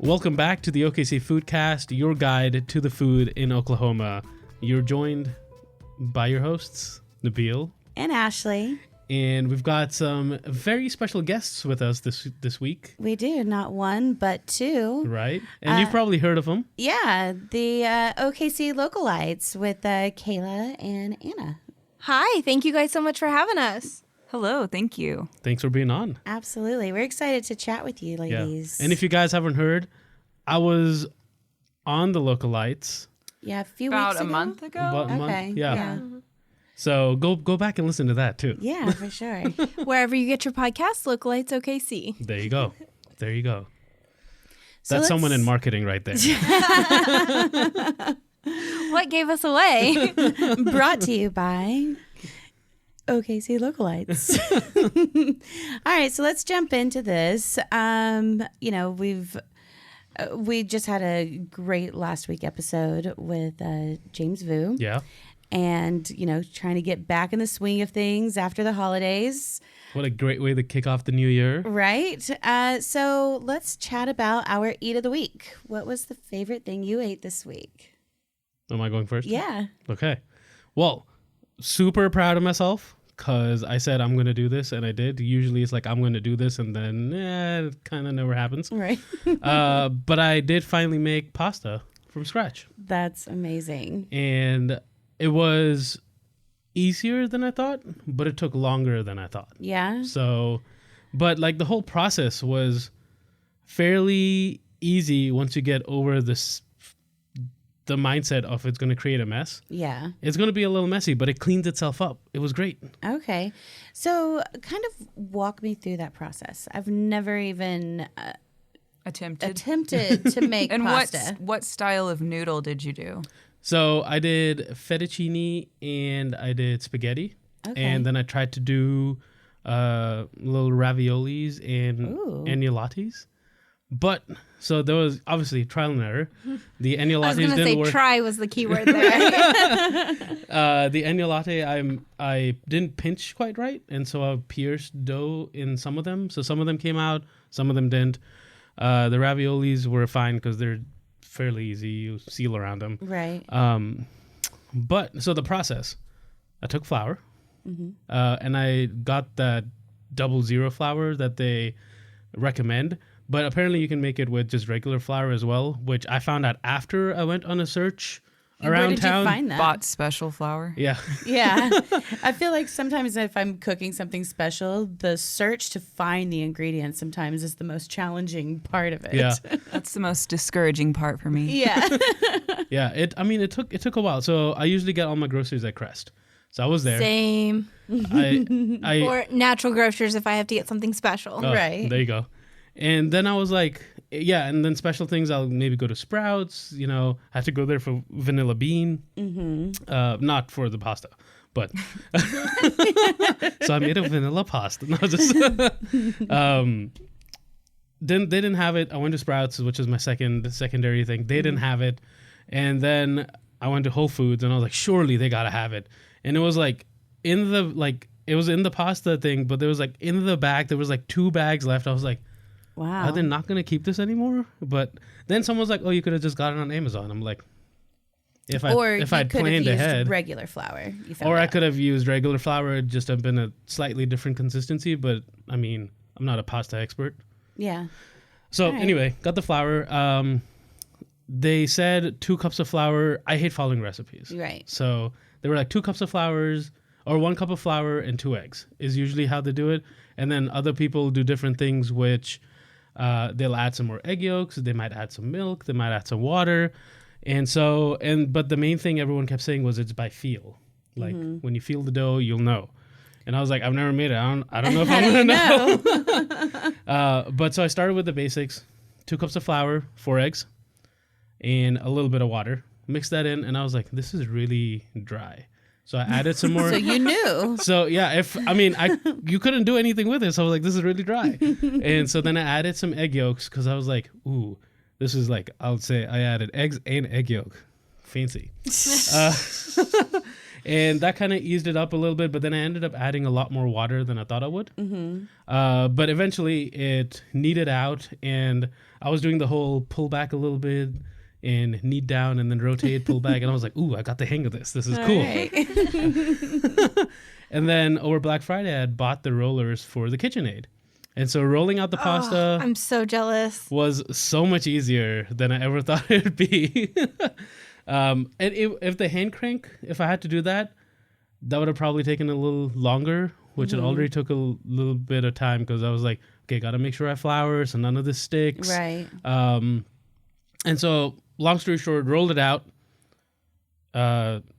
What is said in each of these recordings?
Welcome back to the OKC Foodcast, your guide to the food in Oklahoma. You're joined by your hosts, Nabil and Ashley. And we've got some very special guests with us this week. We do, not one, but two. Right. And you've probably heard of them. Yeah, the OKC Localites with Kayla and Anna. Hi, thank you guys so much for having us. Hello, thank you. Thanks for being on. Absolutely. We're excited to chat with you, ladies. Yeah. And if you guys haven't heard, I was on the Localites. Yeah, a few About weeks a ago. month ago? About a month. Okay. Yeah. So go back and listen to that too. Yeah, for sure. Wherever you get your podcast, Localites OKC. There you go. There you go. So That's someone in marketing right there. What gave us away? Brought to you by OKC Localites. All right, so let's jump into this. We just had a great last week episode with James Vu. Yeah. And, trying to get back in the swing of things after the holidays. What a great way to kick off the new year. Right. So let's chat about our Eat of the Week. What was the favorite thing you ate this week? Am I going first? Yeah. Okay. Well, super proud of myself because I said I'm going to do this and I did. Usually it's like I'm going to do this and then it kind of never happens. Right. But I did finally make pasta from scratch. That's amazing. And it was easier than I thought, but it took longer than I thought. Yeah. So, but like the whole process was fairly easy once you get over the mindset of it's going to create a mess. Yeah. It's going to be a little messy, but it cleans itself up. It was great. Okay. So kind of walk me through that process. I've never even attempted to make And pasta. what style of noodle did you do? So I did fettuccine and I did spaghetti. Okay. And then I tried to do little raviolis and agnolottis. But so there was obviously trial and error. The I was agnolottis going to didn't say work. try was the key word there. The agnolotti I didn't pinch quite right, and so I pierced dough in some of them. So some of them came out, some of them didn't. The raviolis were fine because they're fairly easy. You seal around them. Right. But so the process, I took flour, and I got that 00 flour that they recommend. But apparently you can make it with just regular flour as well, which I found out after I went on a search around Where did town. you find that? Bought special flour? Yeah. Yeah. I feel like sometimes if I'm cooking something special, the search to find the ingredients sometimes is the most challenging part of it. Yeah. That's the most discouraging part for me. Yeah. Yeah. It took a while. So I usually get all my groceries at Crest. So I was there. Same. I Or natural grocers if I have to get something special. Oh, Right. There you go. And then I was like, yeah, and then special things, I'll maybe go to Sprouts, I have to go there for vanilla bean. Mm-hmm. Not for the pasta, but so I made a vanilla pasta. No, just then they didn't have it. I went to Sprouts, which is my secondary thing. They didn't have it. And then I went to Whole Foods and I was like, surely they gotta have it. And it was like it was in the pasta thing, but there was like in the bag, there was like 2 bags left. I was like, Wow. are they not going to keep this anymore? But then someone was like, oh, you could have just got it on Amazon. I'm like, if I'd planned ahead. Regular flour. Or I could have used regular flour. It'd just have been a slightly different consistency. But I mean, I'm not a pasta expert. Yeah. So All right. anyway, got the flour. They said 2 cups of flour. I hate following recipes. Right. So they were like 2 cups of flours or 1 cup of flour and 2 eggs is usually how they do it. And then other people do different things, which they'll add some more egg yolks. They might add some milk. They might add some water. But the main thing everyone kept saying was it's by feel. Like when you feel the dough, you'll know. And I was like, I've never made it. I don't know if I'm going to know. But so I started with the basics. 2 cups of flour, 4 eggs, and a little bit of water. Mixed that in, and I was like, this is really dry. So I added some more. So you knew. So yeah, you couldn't do anything with it. So I was like, this is really dry. And so then I added some egg yolks because I was like, ooh, this is like, I would say I added eggs and egg yolk fancy. uh, and that kind of eased it up a little bit, but then I ended up adding a lot more water than I thought I would. But eventually it kneaded out, and I was doing the whole pull back a little bit and knead down and then rotate, pull back. And I was like, ooh, I got the hang of this. This is cool. Right. And then over Black Friday, I had bought the rollers for the KitchenAid. And so rolling out the pasta I'm so jealous. was so much easier than I ever thought it would be. And if the hand crank, if I had to do that, that would have probably taken a little longer, which it already took a little bit of time because I was like, okay, got to make sure I flour so none of this sticks. Right. And so, long story short, rolled it out.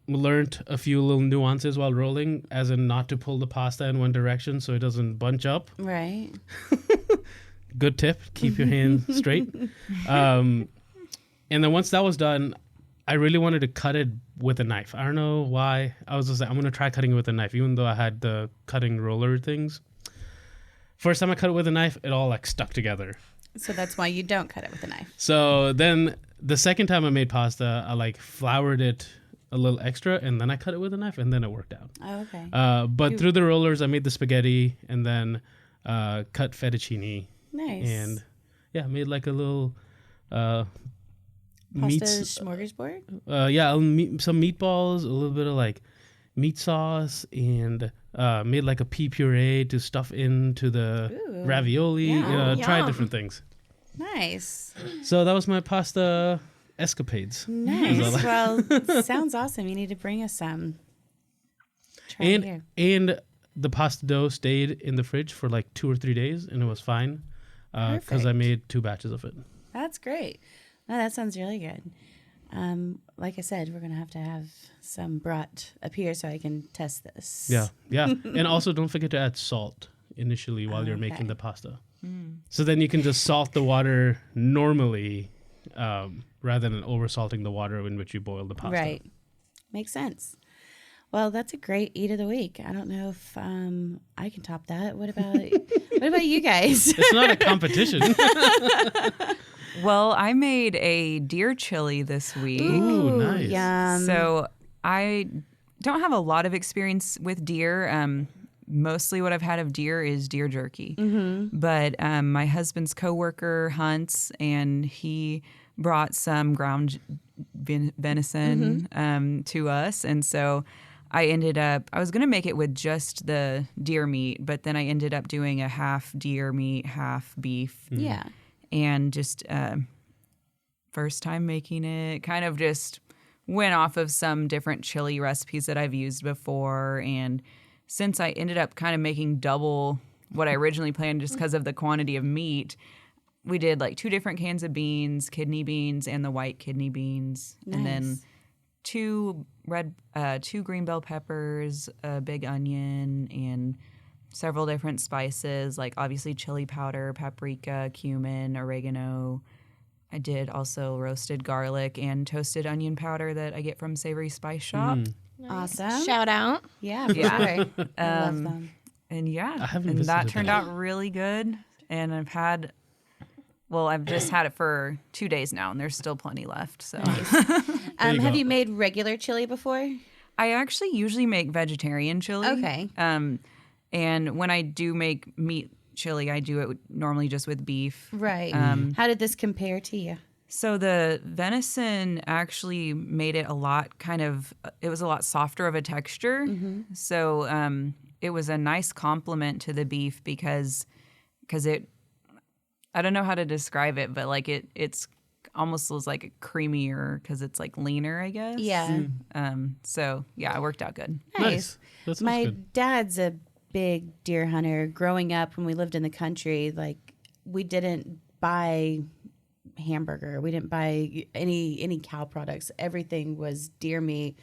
Learned a few little nuances while rolling, as in not to pull the pasta in one direction so it doesn't bunch up. Right. Good tip. Keep your hand straight. And then once that was done, I really wanted to cut it with a knife. I don't know why. I was just like, I'm going to try cutting it with a knife, even though I had the cutting roller things. First time I cut it with a knife, it all like stuck together. So that's why you don't cut it with a knife. So then the second time I made pasta, I like floured it a little extra, and then I cut it with a knife, and then it worked out. Oh, okay. But through the rollers, I made the spaghetti, and then cut fettuccine, Nice. and yeah, made like a little Pasta meats. smorgasbord? Some meatballs, a little bit of like meat sauce, and made like a pea puree to stuff into the Ooh. ravioli. Yeah. Tried Yum. different things. Nice. So that was my pasta escapades. Nice. Well, sounds awesome. You need to bring us some. Try it here. And the pasta dough stayed in the fridge for like 2 or 3 days, and it was fine because I Perfect. made 2 batches of it. That's great. No, that sounds really good. Like I said, we're going to have some brought up here so I can test this. Yeah. And also don't forget to add salt initially while you're making Okay. the pasta. So then you can just salt the water normally rather than over salting the water in which you boil the pasta. Right. Makes sense. Well, that's a great eat of the week. I don't know if I can top that. What about you guys? It's not a competition. Well, I made a deer chili this week. Ooh, nice. Yum. So I don't have a lot of experience with deer. Mostly what I've had of deer is deer jerky. But my husband's coworker hunts, and he brought some ground venison to us. And so I was going to make it with just the deer meat, but then I ended up doing a half deer meat, half beef. Yeah. And just first time making it, kind of just went off of some different chili recipes that I've used before. And since I ended up kind of making double what I originally planned just because of the quantity of meat, we did like 2 different cans of beans, kidney beans and the white kidney beans. And then Nice. 2 green bell peppers, a big onion, and several different spices, like obviously chili powder, paprika, cumin, oregano. I did also roasted garlic and toasted onion powder that I get from Savory Spice Shop. Awesome. Shout out. Yeah, for Yeah. sure. I love them. And yeah, I haven't and that visited turned that. out really good. And I've just had it for 2 days now, and there's still plenty left. So you Have go. you made regular chili before? I actually usually make vegetarian chili. Okay. And when I do make meat chili, I do it normally just with beef. Right. How did this compare to you? So the venison actually made it it was a lot softer of a texture. So it was a nice complement to the beef because it, I don't know how to describe it, but like it's almost was like a creamier because it's like leaner, I guess. Yeah. So yeah, it worked out good. Nice. That sounds My good. dad's a big deer hunter. Growing up, when we lived in the country, like we didn't buy hamburger. We didn't buy any cow products. Everything was deer meat.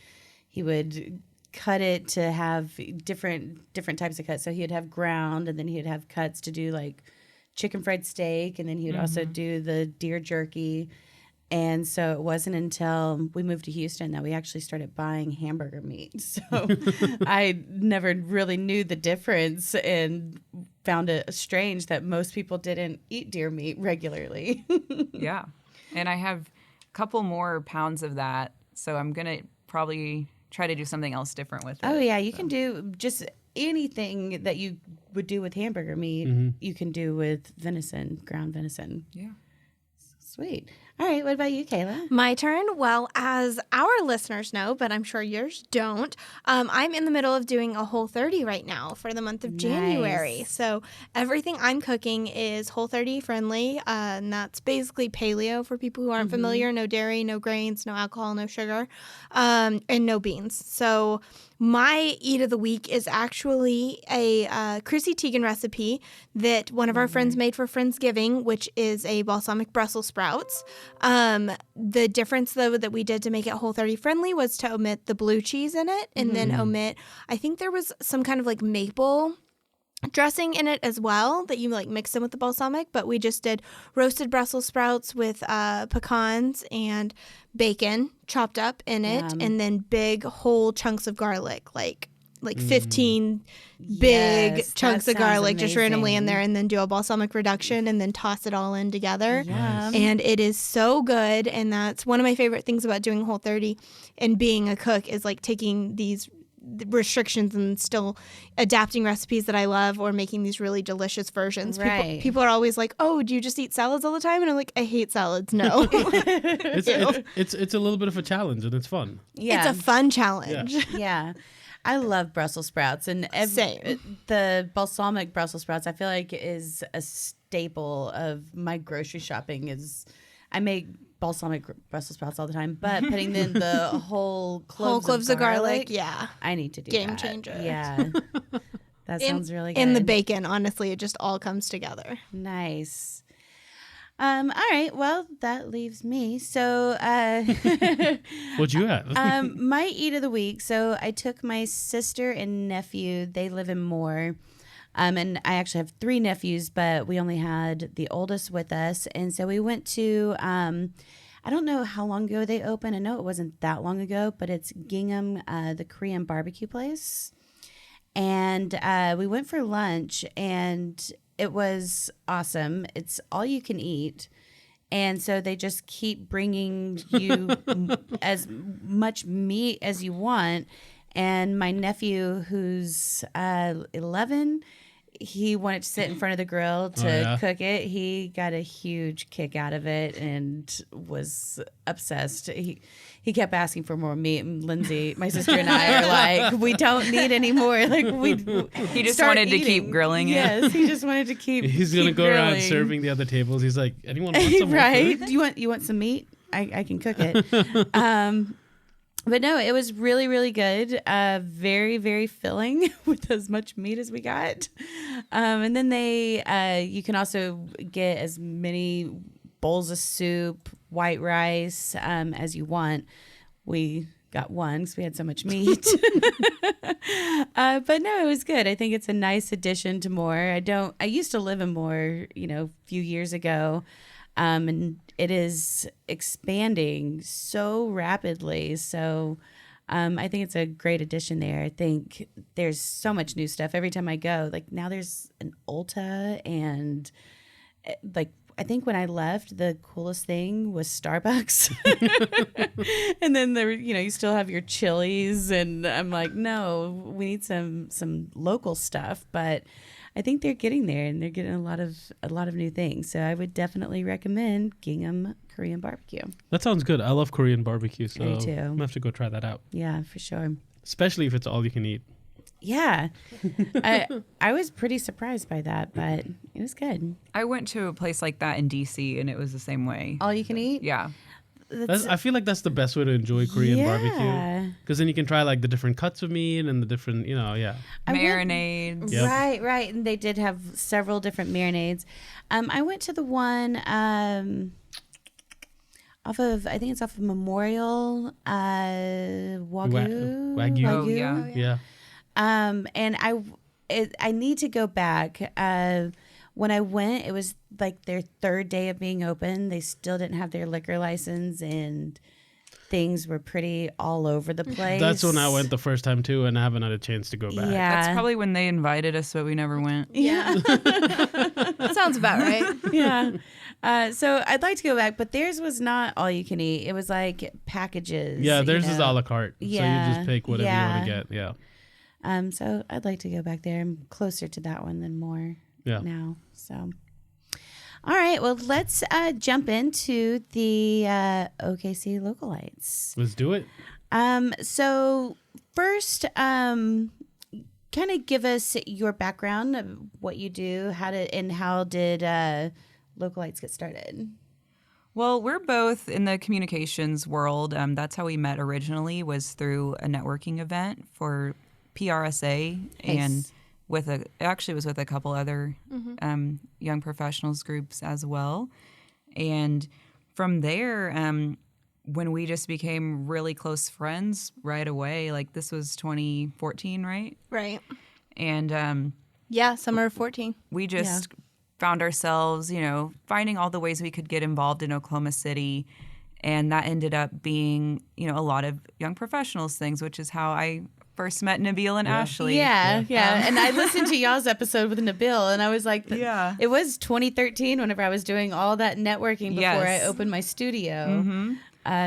He would cut it to have different types of cuts. So he would have ground, and then he would have cuts to do like chicken fried steak, and then he would also do the deer jerky. And so it wasn't until we moved to Houston that we actually started buying hamburger meat. So I never really knew the difference and found it strange that most people didn't eat deer meat regularly. Yeah. And I have a couple more pounds of that So I'm going to probably try to do something else different with it. Oh yeah, you can do just anything that you would do with hamburger meat. You can do with venison, ground venison. Yeah. Sweet. All right, what about you, Kayla? My turn. Well, as our listeners know, but I'm sure yours don't, I'm in the middle of doing a Whole30 right now for the month of January. Nice. So everything I'm cooking is Whole30 friendly, and that's basically paleo for people who aren't familiar. No dairy, no grains, no alcohol, no sugar, and no beans. So my eat of the week is actually a Chrissy Teigen recipe that one of our friends made for Friendsgiving, which is a balsamic Brussels sprouts. The difference, though, that we did to make it Whole30 friendly was to omit the blue cheese in it and then omit, I think there was some kind of like maple dressing in it as well that you like mix in with the balsamic, but we just did roasted Brussels sprouts with pecans and bacon chopped up in it, and then big whole chunks of garlic, like 15 big Yes, chunks that of garlic sounds just randomly in amazing. there, and then do a balsamic reduction and then toss it all in together. Yum. And it is so good, and that's one of my favorite things about doing Whole30 and being a cook is like taking these restrictions and still adapting recipes that I love or making these really delicious versions. Right. People are always like, "Oh, do you just eat salads all the time?" And I'm like, "I hate salads." No. It's a little bit of a challenge and it's fun. Yeah. It's a fun challenge. Yeah. I love Brussels sprouts, and Same. the balsamic Brussels sprouts I feel like is a staple of my grocery shopping. Is I make balsamic Brussels sprouts all the time, but putting in the whole cloves of garlic. Yeah. I need to do Game that. changer. Yeah, that sounds really good. And the bacon, honestly, it just all comes together. Nice. All right. Well, that leaves me. So, What'd you have? my eat of the week. So I took my sister and nephew. They live in Moore. And I actually have 3 nephews, but we only had the oldest with us. And so we went to, I don't know how long ago they opened. I know it wasn't that long ago, but it's Gingham, the Korean barbecue place. And we went for lunch, and it was awesome. It's all you can eat. And so they just keep bringing you as much meat as you want. And my nephew, who's 11, he wanted to sit in front of the grill to cook it. He got a huge kick out of it and was obsessed. He kept asking for more meat, and Lindsay, my sister, and I are like, we don't need any more. Like He just wanted to keep grilling it. Yes, he just wanted to keep. He's gonna keep go around grilling. serving the other tables. He's like, anyone want some more Right? food? You want some meat? I can cook it. But no, it was really, really good. Very, very filling with as much meat as we got. And then you can also get as many bowls of soup, white rice as you want. We got one because we had so much meat. But no, it was good. I think it's a nice addition to Moore. I used to live in Moore, a few years ago. And it is expanding so rapidly. So I think it's a great addition there. I think there's so much new stuff every time I go. Like now there's an Ulta, and like I think when I left, the coolest thing was Starbucks. And then there, you still have your Chili's, and I'm like, no, we need some local stuff, but I think they're getting there, and they're getting a lot of new things. So I would definitely recommend Gingham Korean barbecue. That sounds good. I love Korean barbecue, so Me too. I'm gonna have to go try that out. Yeah, for sure. Especially if it's all you can eat. Yeah, I was pretty surprised by that, but it was good. I went to a place like that in DC, and it was the same way. All you can eat. Yeah. I feel like that's the best way to enjoy Korean Yeah. barbecue, because then you can try like the different cuts of meat and the different, I went- Marinades. Yep. Right. And they did have several different marinades. I went to the one off of Memorial Wagyu. Wagyu. Oh, yeah. Yeah. And I need to go back. When I went, it was like their 3rd day of being open. They still didn't have their liquor license, and things were pretty all over the place. That's when I went the first time too, and I haven't had a chance to go back. Yeah. That's probably when they invited us, but we never went. Yeah. That sounds about right. Yeah. So I'd like to go back, but theirs was not all you can eat. It was like packages. Yeah, theirs is a la carte. Yeah, So you just pick whatever you want to get. Yeah. So I'd like to go back there. I'm closer to that one than more now. So, all right. Well, let's jump into the OKC Localites. Let's do it. So first, kind of give us your background of what you do, how did Localites get started? Well, we're both in the communications world. That's how we met originally, was through a networking event for PRSA, and was with a couple other young professionals groups as well. And from there, when we just became really close friends right away, like this was 2014, right? Right. And summer of 14. we just found ourselves, finding all the ways we could get involved in Oklahoma City. And that ended up being, a lot of young professionals things, which is how I first met Nabil and Ashley. Yeah. And I listened to y'all's episode with Nabil, and I was like, it was 2013 whenever I was doing all that networking before I opened my studio. Mm-hmm.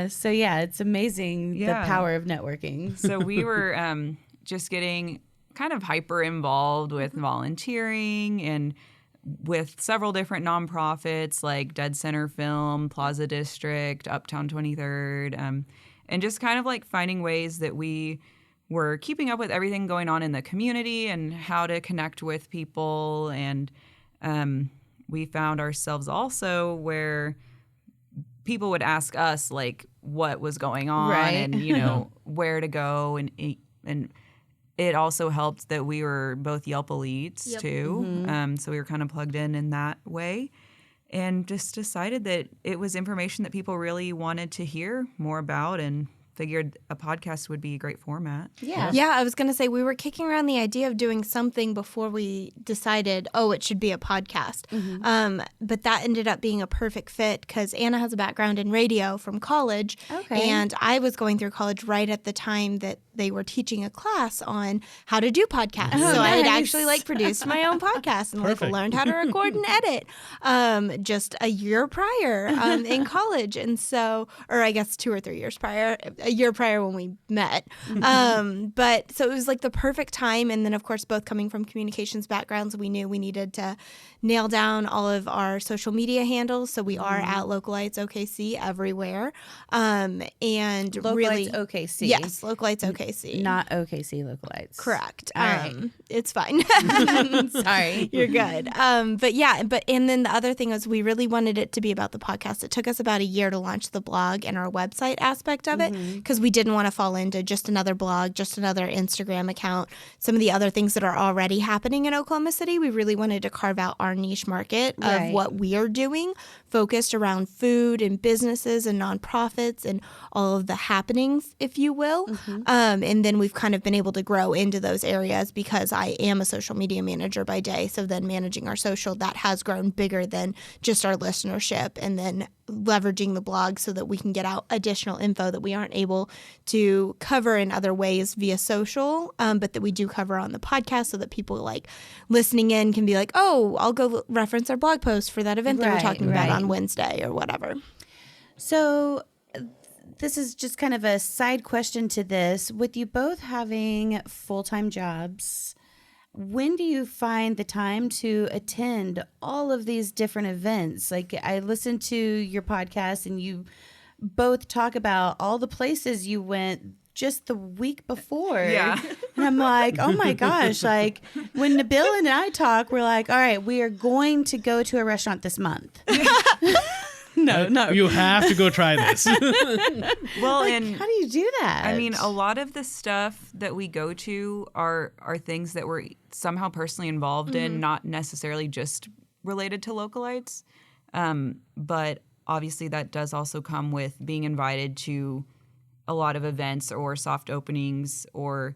So it's amazing the power of networking. So we were just getting kind of hyper involved with volunteering and with several different nonprofits like Dead Center Film, Plaza District, Uptown 23rd, and just kind of like finding ways that we were keeping up with everything going on in the community and how to connect with people. And we found ourselves also where people would ask us like what was going on and, where to go. And it also helped that we were both Yelp elites too. So we were kind of plugged in that way, and just decided that it was information that people really wanted to hear more about, and figured a podcast would be a great format. Yeah, I was going to say we were kicking around the idea of doing something before we decided, it should be a podcast. But that ended up being a perfect fit because Anna has a background in radio from college. Okay. And I was going through college right at the time that they were teaching a class on how to do podcasts. So I had actually produced my own podcast and learned how to record and edit just a year prior in college. And so, or I guess 2 or 3 years prior, a year prior when we met. But so it was like the perfect time. And then, of course, both coming from communications backgrounds, we knew we needed to nail down all of our social media handles. So we are at Localites OKC everywhere. And Localites really OKC. Yes, Localites OKC. Not OKC Localites. Correct. All right. It's fine. Sorry. You're good. And then the other thing was we really wanted it to be about the podcast. It took us about a year to launch the blog and our website aspect of it because we didn't want to fall into just another blog, just another Instagram account, some of the other things that are already happening in Oklahoma City. We really wanted to carve out our niche market of what we are doing, focused around food and businesses and nonprofits and all of the happenings, if you will. And then we've kind of been able to grow into those areas because I am a social media manager by day. So then managing our social, that has grown bigger than just our listenership, and then leveraging the blog so that we can get out additional info that we aren't able to cover in other ways via social, but that we do cover on the podcast so that people like listening in can be like, I'll go reference our blog post for that event they were talking about on Wednesday or whatever. So this is just kind of a side question to this. With you both having full-time jobs, when do you find the time to attend all of these different events? Like, I listened to your podcast and you both talk about all the places you went just the week before. Yeah. And I'm like, oh my gosh. Like, when Nabil and I talk, we're like, all right, we are going to go to a restaurant this month. No. You have to go try this. Well, and how do you do that? I mean, a lot of the stuff that we go to are things that we're somehow personally involved in, not necessarily just related to Localites. But obviously that does also come with being invited to a lot of events or soft openings or,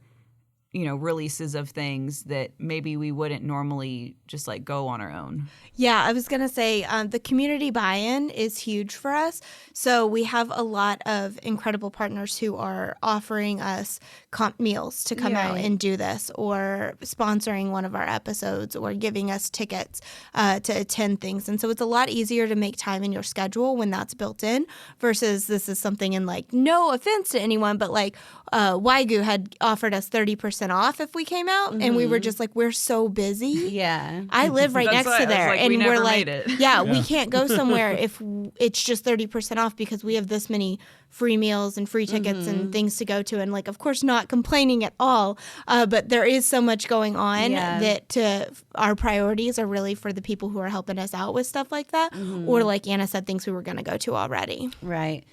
releases of things that maybe we wouldn't normally just like go on our own. Yeah, I was going to say the community buy-in is huge for us. So we have a lot of incredible partners who are offering us comp meals to come out and do this, or sponsoring one of our episodes, or giving us tickets to attend things. And so it's a lot easier to make time in your schedule when that's built in versus this is something in like, no offense to anyone, but like Waigu had offered us 30% off if we came out. And we were just like, we're so busy. Yeah. I live right That's next to what- I was there. like, And we never we're like, made it. yeah, we can't go somewhere if it's just 30% off because we have this many free meals and free tickets and things to go to. And like, of course, not complaining at all. But there is so much going on that our priorities are really for the people who are helping us out with stuff like that. Or like Anna said, things we were going to go to already. Right.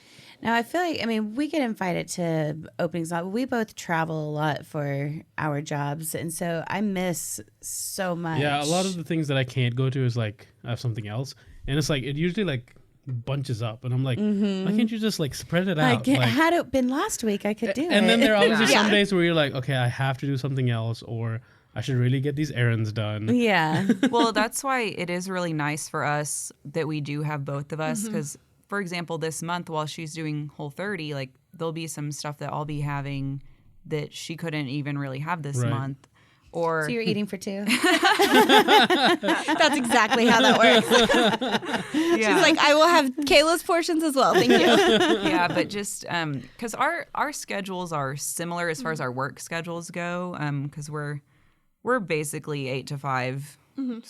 Now, I feel like, I mean, we get invited to openings a lot. We both travel a lot for our jobs. And so I miss so much. Yeah, a lot of the things that I can't go to is like I have something else. And it's like, it usually like bunches up. And I'm like, why can't you just like spread it out? Like, had it been last week, I could do it. And then there are obviously Yeah. some days where you're like, okay, I have to do something else, or I should really get these errands done. Yeah. Well, that's why it is really nice for us that we do have both of us because, for example, this month while she's doing Whole30, like there'll be some stuff that I'll be having that she couldn't even really have this Right. month. Or So you're eating for two? That's exactly how that works. She's like, I will have Kayla's portions as well. Thank you. yeah, but just because our schedules are similar as far as our work schedules go, because we're basically 8 to 5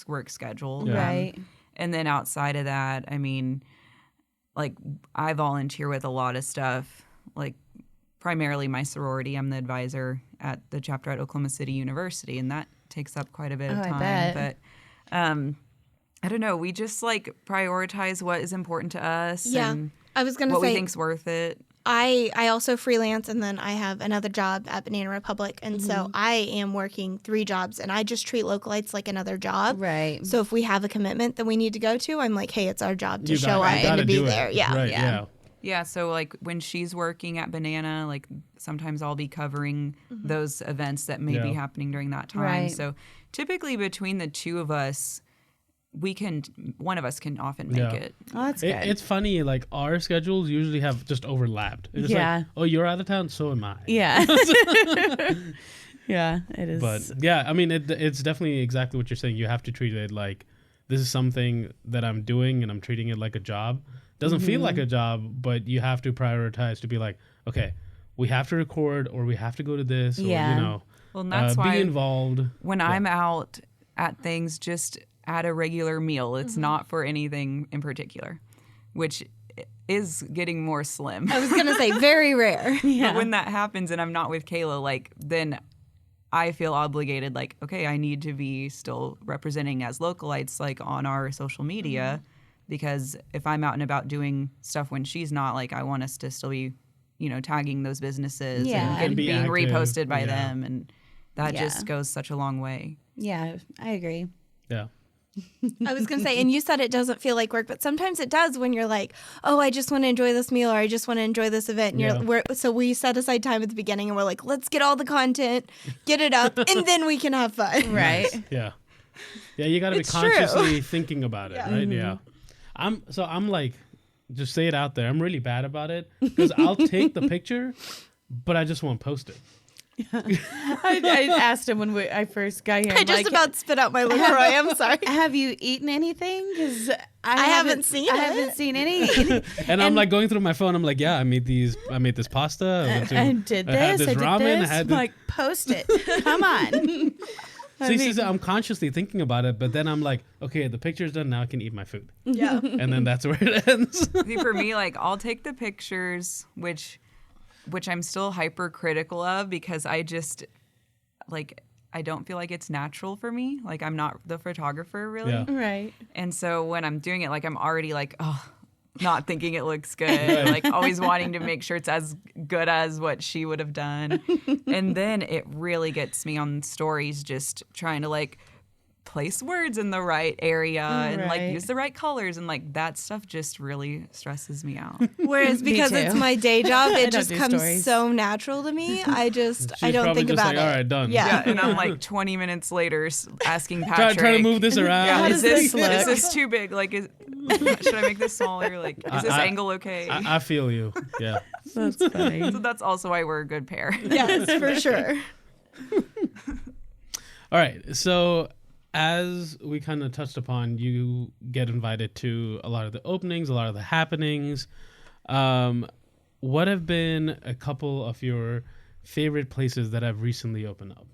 work schedule, Yeah. Right. and then outside of that, I mean, like I volunteer with a lot of stuff, like primarily my sorority. I'm the advisor at the chapter at Oklahoma City University, and that takes up quite a bit of Oh, I time. bet. But I don't know. We just like prioritize what is important to us. Yeah. And I was going to what we say, think's worth it. I also freelance, and then I have another job at Banana Republic. And so I am working 3 jobs, and I just treat Localites like another job. Right. So if we have a commitment that we need to go to, I'm like, hey, it's our job to You show got- up you and gotta to be do it. there. Yeah. Right, Yeah. yeah. Yeah, so like when she's working at Banana, like sometimes I'll be covering those events that may be Yeah. happening during that time. Right. So typically between the two of us, one of us can often make Yeah. it. Oh, that's good. It's funny, like our schedules usually have just overlapped. It's Yeah. like, oh, you're out of town, so am I. yeah. Yeah, it is. But yeah, I mean, it's definitely exactly what you're saying. You have to treat it like this is something that I'm doing and I'm treating it like a job. Doesn't feel like a job, but you have to prioritize to be like, okay, we have to record or we have to go to this or, Yeah. you know, Well, and that's be why involved. when I'm out at things, just at a regular meal, it's not for anything in particular, which is getting more slim. I was going to say, very rare. But when that happens and I'm not with Kayla, like then I feel obligated, like, okay, I need to be still representing as Localites, like on our social media, because if I'm out and about doing stuff when she's not, like I want us to still be, tagging those businesses Yeah. and And be being active, reposted by yeah. them. And that Yeah. just goes such a long way. Yeah, I agree. Yeah. I was going to say, and you said it doesn't feel like work, but sometimes it does when you're like, oh, I just want to enjoy this meal or I just want to enjoy this event. And so we set aside time at the beginning and we're like, let's get all the content, get it up, and then we can have fun. Right. Yeah. Yeah, you got to be It's true. consciously thinking about it, Yeah. right? Yeah. I'm like, just say it out there. I'm really bad about it because I'll take the picture, but I just won't post it. I asked him when I first got here. I I'm just like, about spit out my LaCroix. I'm sorry. have you eaten anything? Because I haven't seen I it. haven't seen any. And I'm like going through my phone. I'm like, yeah, I made this pasta. I did I had this. this I did ramen. this. I had I'm this. like, post it. Come on. See, I'm consciously thinking about it, but then I'm like, okay, the picture's done. Now I can eat my food. Yeah. And then that's where it ends. See, for me, like I'll take the pictures, which I'm still hypercritical of because I just I don't feel like it's natural for me. Like I'm not the photographer really. Yeah. Right. And so when I'm doing it, like I'm already like, oh, not thinking it looks good, like always wanting to make sure it's as good as what she would have done. And then it really gets me on stories, just trying to like place words in the right area and like Right. use the right colors, and like that stuff just really stresses me out. Whereas Me because too. it's my day job, I it don't just do comes stories. so natural to me. I don't probably think just about like, it. all right, done. Yeah. Yeah, and I'm like 20 minutes later asking Patrick. Try to move this around. Yeah, How is does this look? this too big? Like, should I make this smaller? Like, is this angle okay? I feel you. Yeah. That's funny. So that's also why we're a good pair. Yes, for sure. All right. So, as we kind of touched upon, you get invited to a lot of the openings, a lot of the happenings. What have been a couple of your favorite places that have recently opened up?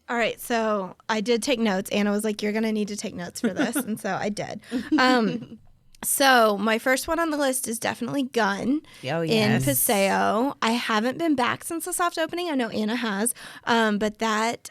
All right, so I did take notes. Anna was like, "You're gonna need to take notes for this," and so I did. So my first one on the list is definitely Gun Oh, in yes. Paseo. I haven't been back since the soft opening. I know Anna has, but that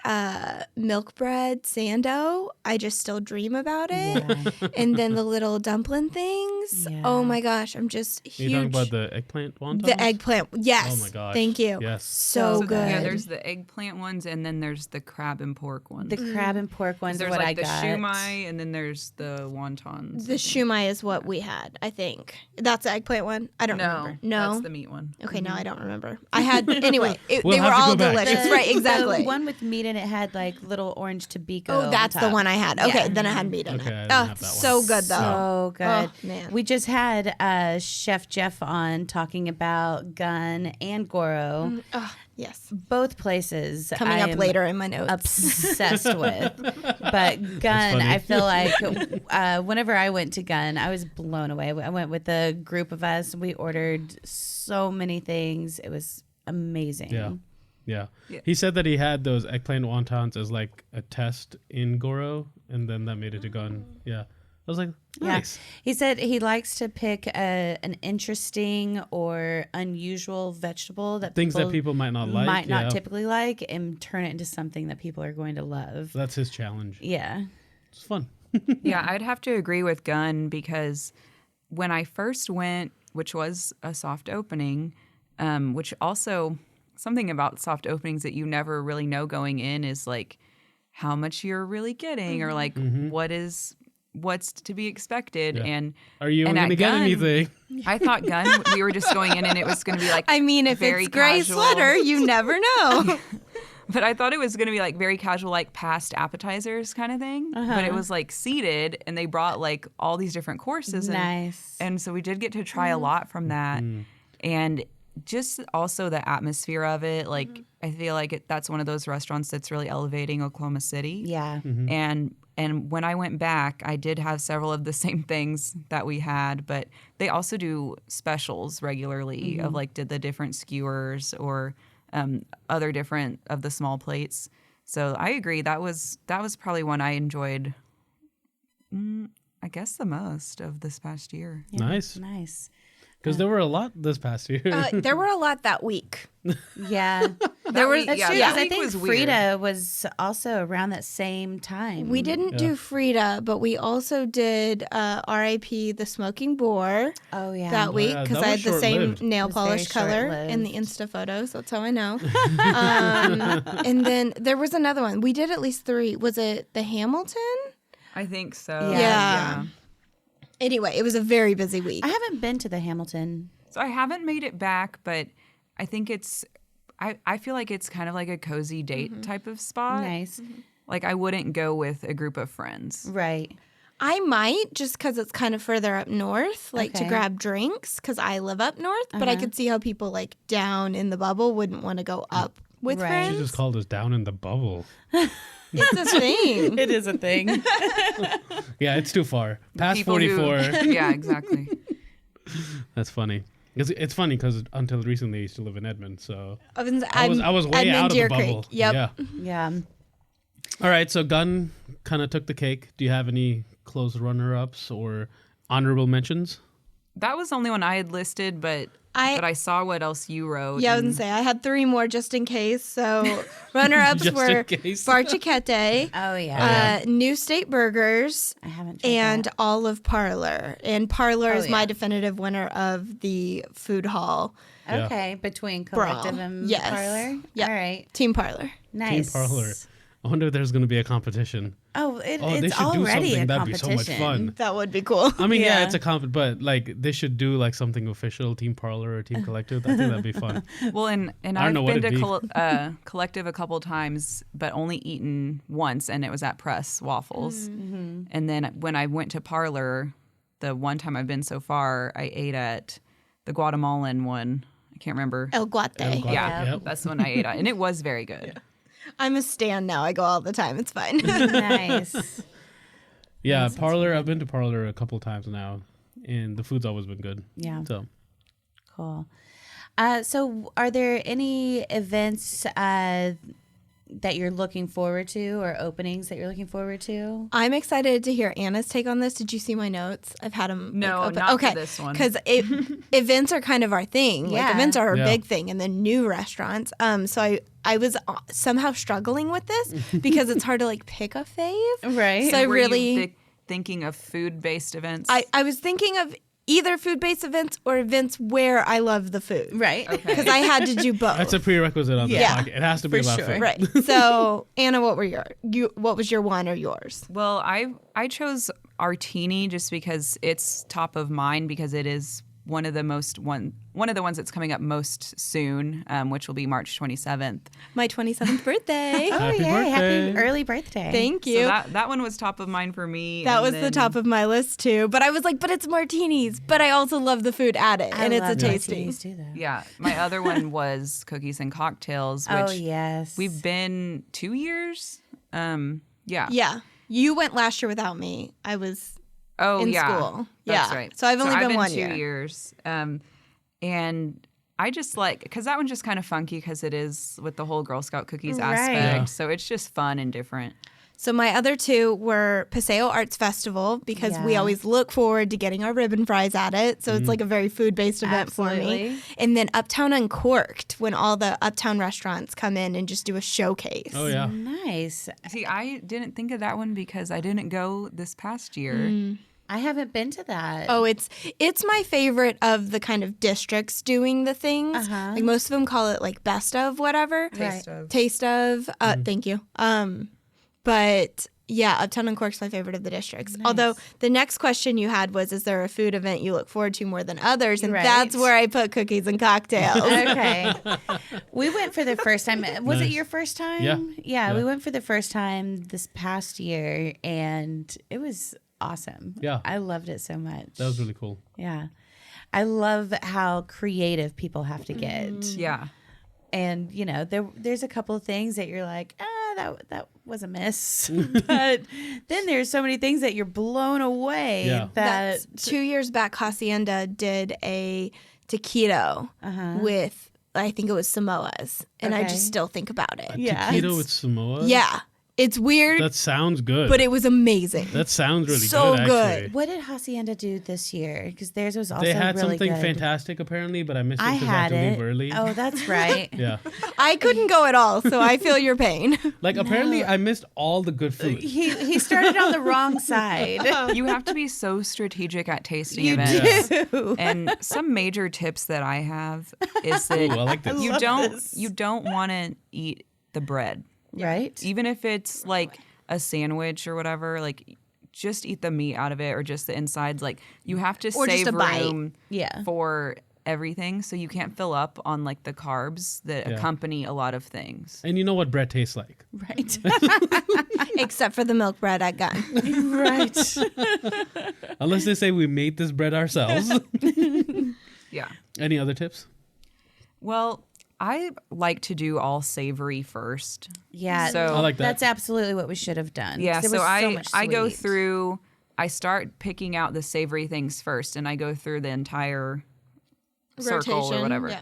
milk bread sando, I just still dream about it. Yeah. And then the little dumpling things. Yeah. Oh my gosh, I'm just huge. You're talking about the eggplant wontons? The eggplant. Yes. Oh my gosh. Thank you. Yes. So good. Yeah, there's the eggplant ones, and then there's the crab and pork ones. The crab and pork ones are There's what like I the got. shumai, and then there's the wontons. The shumai is what we had, I think. That's the eggplant one? I don't remember. No. that's the meat one. Okay, no, I don't remember. I had, anyway, We'll they were have to all go back. delicious. Right, exactly. The one with meat in it had like little orange tobacco. Oh, on that's the top. one I had. Okay, Yeah. then I had meat in Okay, I it. didn't Oh, have that one. so good though. So good. Oh, man. We just had Chef Jeff on talking about Gun and Goro. Oh, yes. Both places Coming I up am later in my notes. obsessed with. But Gun, funny. I feel like whenever I went to Gun, I was blown away. I went with a group of us. We ordered so many things. It was amazing. Yeah. Yeah. Yeah. He said that he had those eggplant wontons as like a test in Goro, and then that made it to Gun. Yeah. I was like, nice. He said he likes to pick an interesting or unusual vegetable that Things that people might not like. might not yeah. typically like and turn it into something that people are going to love. That's his challenge. Yeah. It's fun. Yeah, I'd have to agree with Gun because when I first went, which was a soft opening, which also something about soft openings that you never really know going in is like how much you're really getting or like what's to be expected. Yeah. And Are you And going to at get Gun- anything? I thought Gun, we were just going in and it was going to be like I mean, if very it's gray casual. sweater, you never know. But I thought it was going to be like very casual, like past appetizers kind of thing. But it was like seated and they brought like all these different courses. Nice. And so we did get to try a lot from that. And just also the atmosphere of it. Like, I feel like that's one of those restaurants that's really elevating Oklahoma City. Yeah. And when I went back, I did have several of the same things that we had, but they also do specials regularly of like did the different skewers or other different of the small plates. So I agree. That was probably one I enjoyed, I guess, the most of this past year. Nice. Nice. Because there were a lot this past year. There were a lot that week. Yeah. There was That's yeah, true. that 'Cause I week think was weird. Frida was also around that same time. We didn't do Frida, but we also did R.I.P. the Smoking Boar Oh, yeah. that week yeah, because that I was had the same short-lived. nail It was polish very color in the short-lived. Insta photos. That's how I know. And then there was another one. We did at least 3. Was it the Hamilton? I think so. Yeah. Anyway, it was a very busy week. I haven't been to the Hamilton. So I haven't made it back, but I think I feel like it's kind of like a cozy date type of spot. Nice. Like I wouldn't go with a group of friends. Right. I might just because it's kind of further up north, like to Okay. grab drinks because I live up north. But I could see how people like down in the bubble wouldn't want to go up with Right. She friends. just called us down in the bubble. It's a thing. It is a thing. Yeah, it's too far. Past People who- 44. Yeah, exactly. That's funny. It's funny because until recently I used to live in Edmond, so I I'm was way Edmund out of the Deer bubble. Creek. Yep. Yeah. Yeah. All right, so Gun kind of took the cake. Do you have any close runner-ups or honorable mentions? That was the only one I had listed, but I saw what else you wrote. Yeah, I was and gonna say I had 3 more just in case. So runner-ups Just were in case. Barchicette, Oh, yeah. New State Burgers, I haven't tried and that. Olive Parlor. And Parlor Oh, is my yeah. definitive winner of the food hall. Yeah. Okay, between Brawl. Collective and Yes. Parlor? Yep. All right. Team Parlor. Nice. Parlor. I wonder if there's going to be a competition. Oh, They it's should do already something. a That'd be competition. so much fun. That would be cool. I mean, yeah, Yeah. it's a but like they should do like something official, Team Parlor or Team Collective. I think that'd be fun. Well, and I don't I've know what been to it'd be. Collective a couple times, but only eaten once, and it was at Press Waffles. Mm-hmm. And then when I went to Parlor, the one time I've been so far, I ate at the Guatemalan one. I can't remember. El Guate. El Guate. Yeah, Yep. that's the one I ate at, and it was very good. I'm a stan now. I go all the time. It's fine. Nice. Yeah, Parlor. I've been to Parlor a couple times now, and the food's always been good. Yeah. So Cool. So are there any events that you're looking forward to or openings that you're looking forward to? I'm excited to hear Anna's take on this. Did you see my notes? I've had them. No, not for this one. Because events are kind of our thing. Yeah. Like events are our Yeah. big thing, and then new restaurants. So I was somehow struggling with this because it's hard to like pick a fave. Right. So I Were really, you thinking of food-based events? I was thinking of either food-based events or events where I love the food. Right. Because I had to do both. that's a prerequisite on the Yeah. podcast. It has to be For about sure. food. Right. So Anna, what were what was your one or yours? Well, I chose Artini just because it's top of mind because it is one of the ones that's coming up most soon, which will be March 27th. My 27th birthday. Oh, Happy yeah. birthday. Happy early birthday. Thank So you. that one was top of mind for me. That and was the then- top of my list too. But I was like, but it's martinis. But I also love the food at it. And it's a love tasty. martinis too, though. Yeah, my other one was cookies and cocktails, which Oh, yes. we've been 2 years. Yeah. Yeah. You went last year without me. I was Oh, in yeah. school. That's Yeah. right. So I've only been been 1 2 year. years. And I just like, because that one's just kind of funky because it is with the whole Girl Scout cookies Right. aspect. Yeah. So it's just fun and different. So my other two were Paseo Arts Festival because we Yeah. always look forward to getting our ribbon fries at it. So it's like a very food-based event for Absolutely. me. And then Uptown Uncorked when all the Uptown restaurants come in and just do a showcase. Oh yeah. Nice. See, I didn't think of that one because I didn't go this past year. I haven't been to that. Oh, it's my favorite of the kind of districts doing the things. Uh-huh. Like most of them call it like best of whatever. Right. Taste of. Thank you. But yeah, Uptown and Cork's my favorite of the districts. Nice. Although the next question you had was, is there a food event you look forward to more than others? And Right. that's where I put cookies and cocktails. Okay. We went for the first time. Was it Nice. your first time? Yeah. Yeah, we Yeah. went for the first time this past year, and it was awesome. Yeah. I loved it so much. That was really cool. Yeah. I love how creative people have to get. Yeah. And, you know, there's a couple of things that you're like, that was a miss. But then there's so many things that you're blown away Yeah. that That's 2 years back, Hacienda did a taquito with, I think it was Samoas. And I Okay. just still think about it. Yeah. Taquito with Samoa. Yeah. It's weird, That sounds good. but it was amazing. that sounds really So good. good. Actually. what did Hacienda do this year? Because theirs was also They had really something good. fantastic apparently, but I missed it I because I had had to it. leave early. Oh, that's right. Yeah. I couldn't go at all, so I feel your pain. Like apparently I missed all the good food. He started on the wrong side. You have to be so strategic at tasting You events. do. And some major tips that I have is that Ooh, I like this. you don't want to eat the bread. Right? Even if it's like a sandwich or whatever, like just eat the meat out of it or just the insides. Like you have to Or just save a bite. room Yeah. for everything, so you can't fill up on like the carbs that Yeah. accompany a lot of things. And you know what bread tastes like. Right. Except for the milk bread at Gun. right. Unless they say we made this bread ourselves. Yeah. Any other tips? Well, I like to do all savory first. Yeah. So- I like that. That's absolutely what we should have done. Yeah, 'cause so there was so much I go sweet. through, I start picking out the savory things first, and I go through the entire circle or Rotation, whatever. yeah.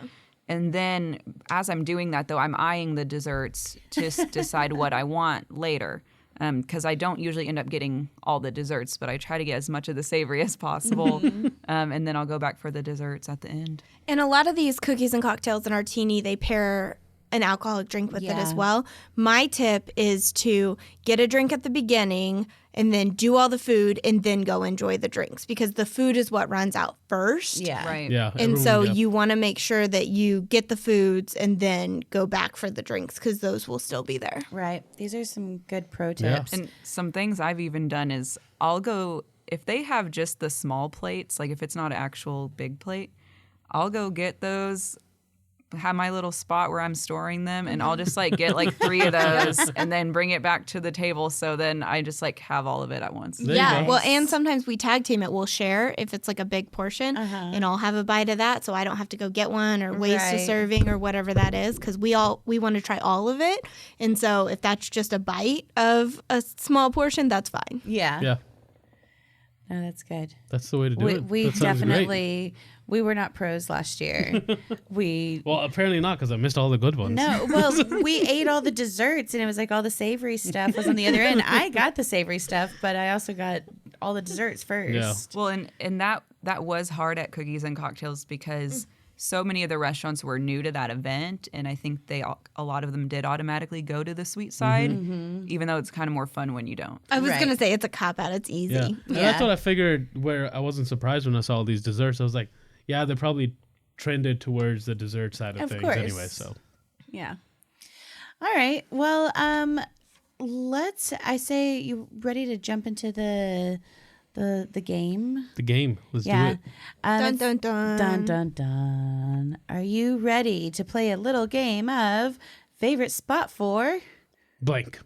And then as I'm doing that, though, I'm eyeing the desserts to decide what I want later. Because I don't usually end up getting all the desserts, but I try to get as much of the savory as possible. And then I'll go back for the desserts at the end. And a lot of these cookies and cocktails in Artini, they pair an alcoholic drink with it as Yeah. well. My tip is to get a drink at the beginning and then do all the food and then go enjoy the drinks because the food is what runs out first. Yeah. Right. Yeah. And so yeah. you want to make sure that you get the foods and then go back for the drinks because those will still be there. Right. These are some good pro Yeah. tips. And some things I've even done is I'll go, if they have just the small plates, like if it's not an actual big plate, I'll go get those, have my little spot where I'm storing them, and I'll just like get like 3 of those and then bring it back to the table. So then I just like have all of it at once. There you Yeah. go. Well, and sometimes we tag team it. We'll share if it's like a big portion and I'll have a bite of that so I don't have to go get one or waste a Right. serving or whatever that is because we want to try all of it. And so if that's just a bite of a small portion, that's fine. Yeah. Yeah. No, that's good. That's the way to do it. We That sounds great. definitely, we were not pros last year. We, Well, apparently not because I missed all the good ones. no, well, we ate all the desserts and it was like all the savory stuff was on the other end. I got the savory stuff, but I also got all the desserts first. Yeah. Well, and that was hard at Cookies and Cocktails because so many of the restaurants were new to that event, and I think a lot of them did automatically go to the sweet side, even though it's kind of more fun when you don't. I was Right. going to say it's a cop out. It's easy. Yeah. And Yeah. that's what I figured where I wasn't surprised when I saw all these desserts. I was like, yeah, they're probably trended towards the dessert side of Of things course. anyway. So Yeah. All right. Well, I say you ready to jump into the game? the game, let's Yeah. do it. Dun, dun, dun. Dun, dun, dun. Are you ready to play a little game of favorite spot for? Blank.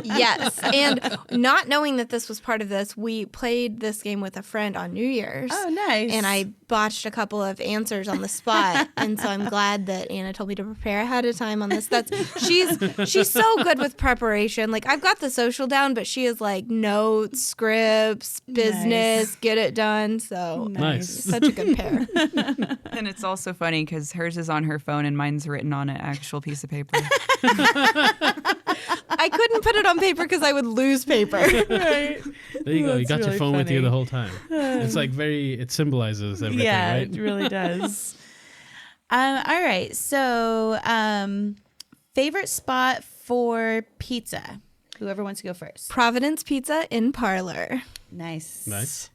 Yes. And not knowing that this was part of this, we played this game with a friend on New Year's. Oh, nice. And I botched a couple of answers on the spot. And so I'm glad that Anna told me to prepare ahead of time on this. She's so good with preparation. Like I've got the social down, but she is like notes, scripts, business, get it done. So Nice. such a good pair. And it's also funny because hers is on her phone and mine's written on an actual piece of paper. I couldn't put it on paper because I would lose paper. Right. There you go. You That's got your really phone with you funny. the whole time. It's like it symbolizes everything, Yeah, right? it really does. All right. So, favorite spot for pizza? Whoever wants to go first. Providence Pizza in Parlor. Nice. Nice.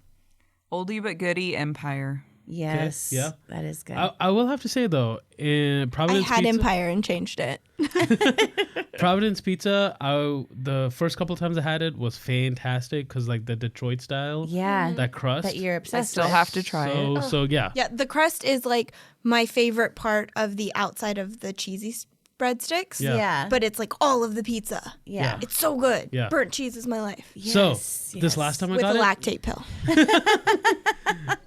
Oldie but goodie Empire. Yes. yeah. That is good. I will have to say though, in I Providence had Pizza, Empire and changed it. Providence Pizza, the first couple times I had it was fantastic because like the Detroit style, yeah. that crust. That you're I obsessed still with. have to try it. So yeah. Yeah, the crust is like my favorite part of the outside of the cheesy breadsticks. Yeah. Yeah. But it's like all of the pizza. yeah. It's so good. Yeah. Burnt cheese is my life. So Yes, this yes. last time I With a got lactate pill.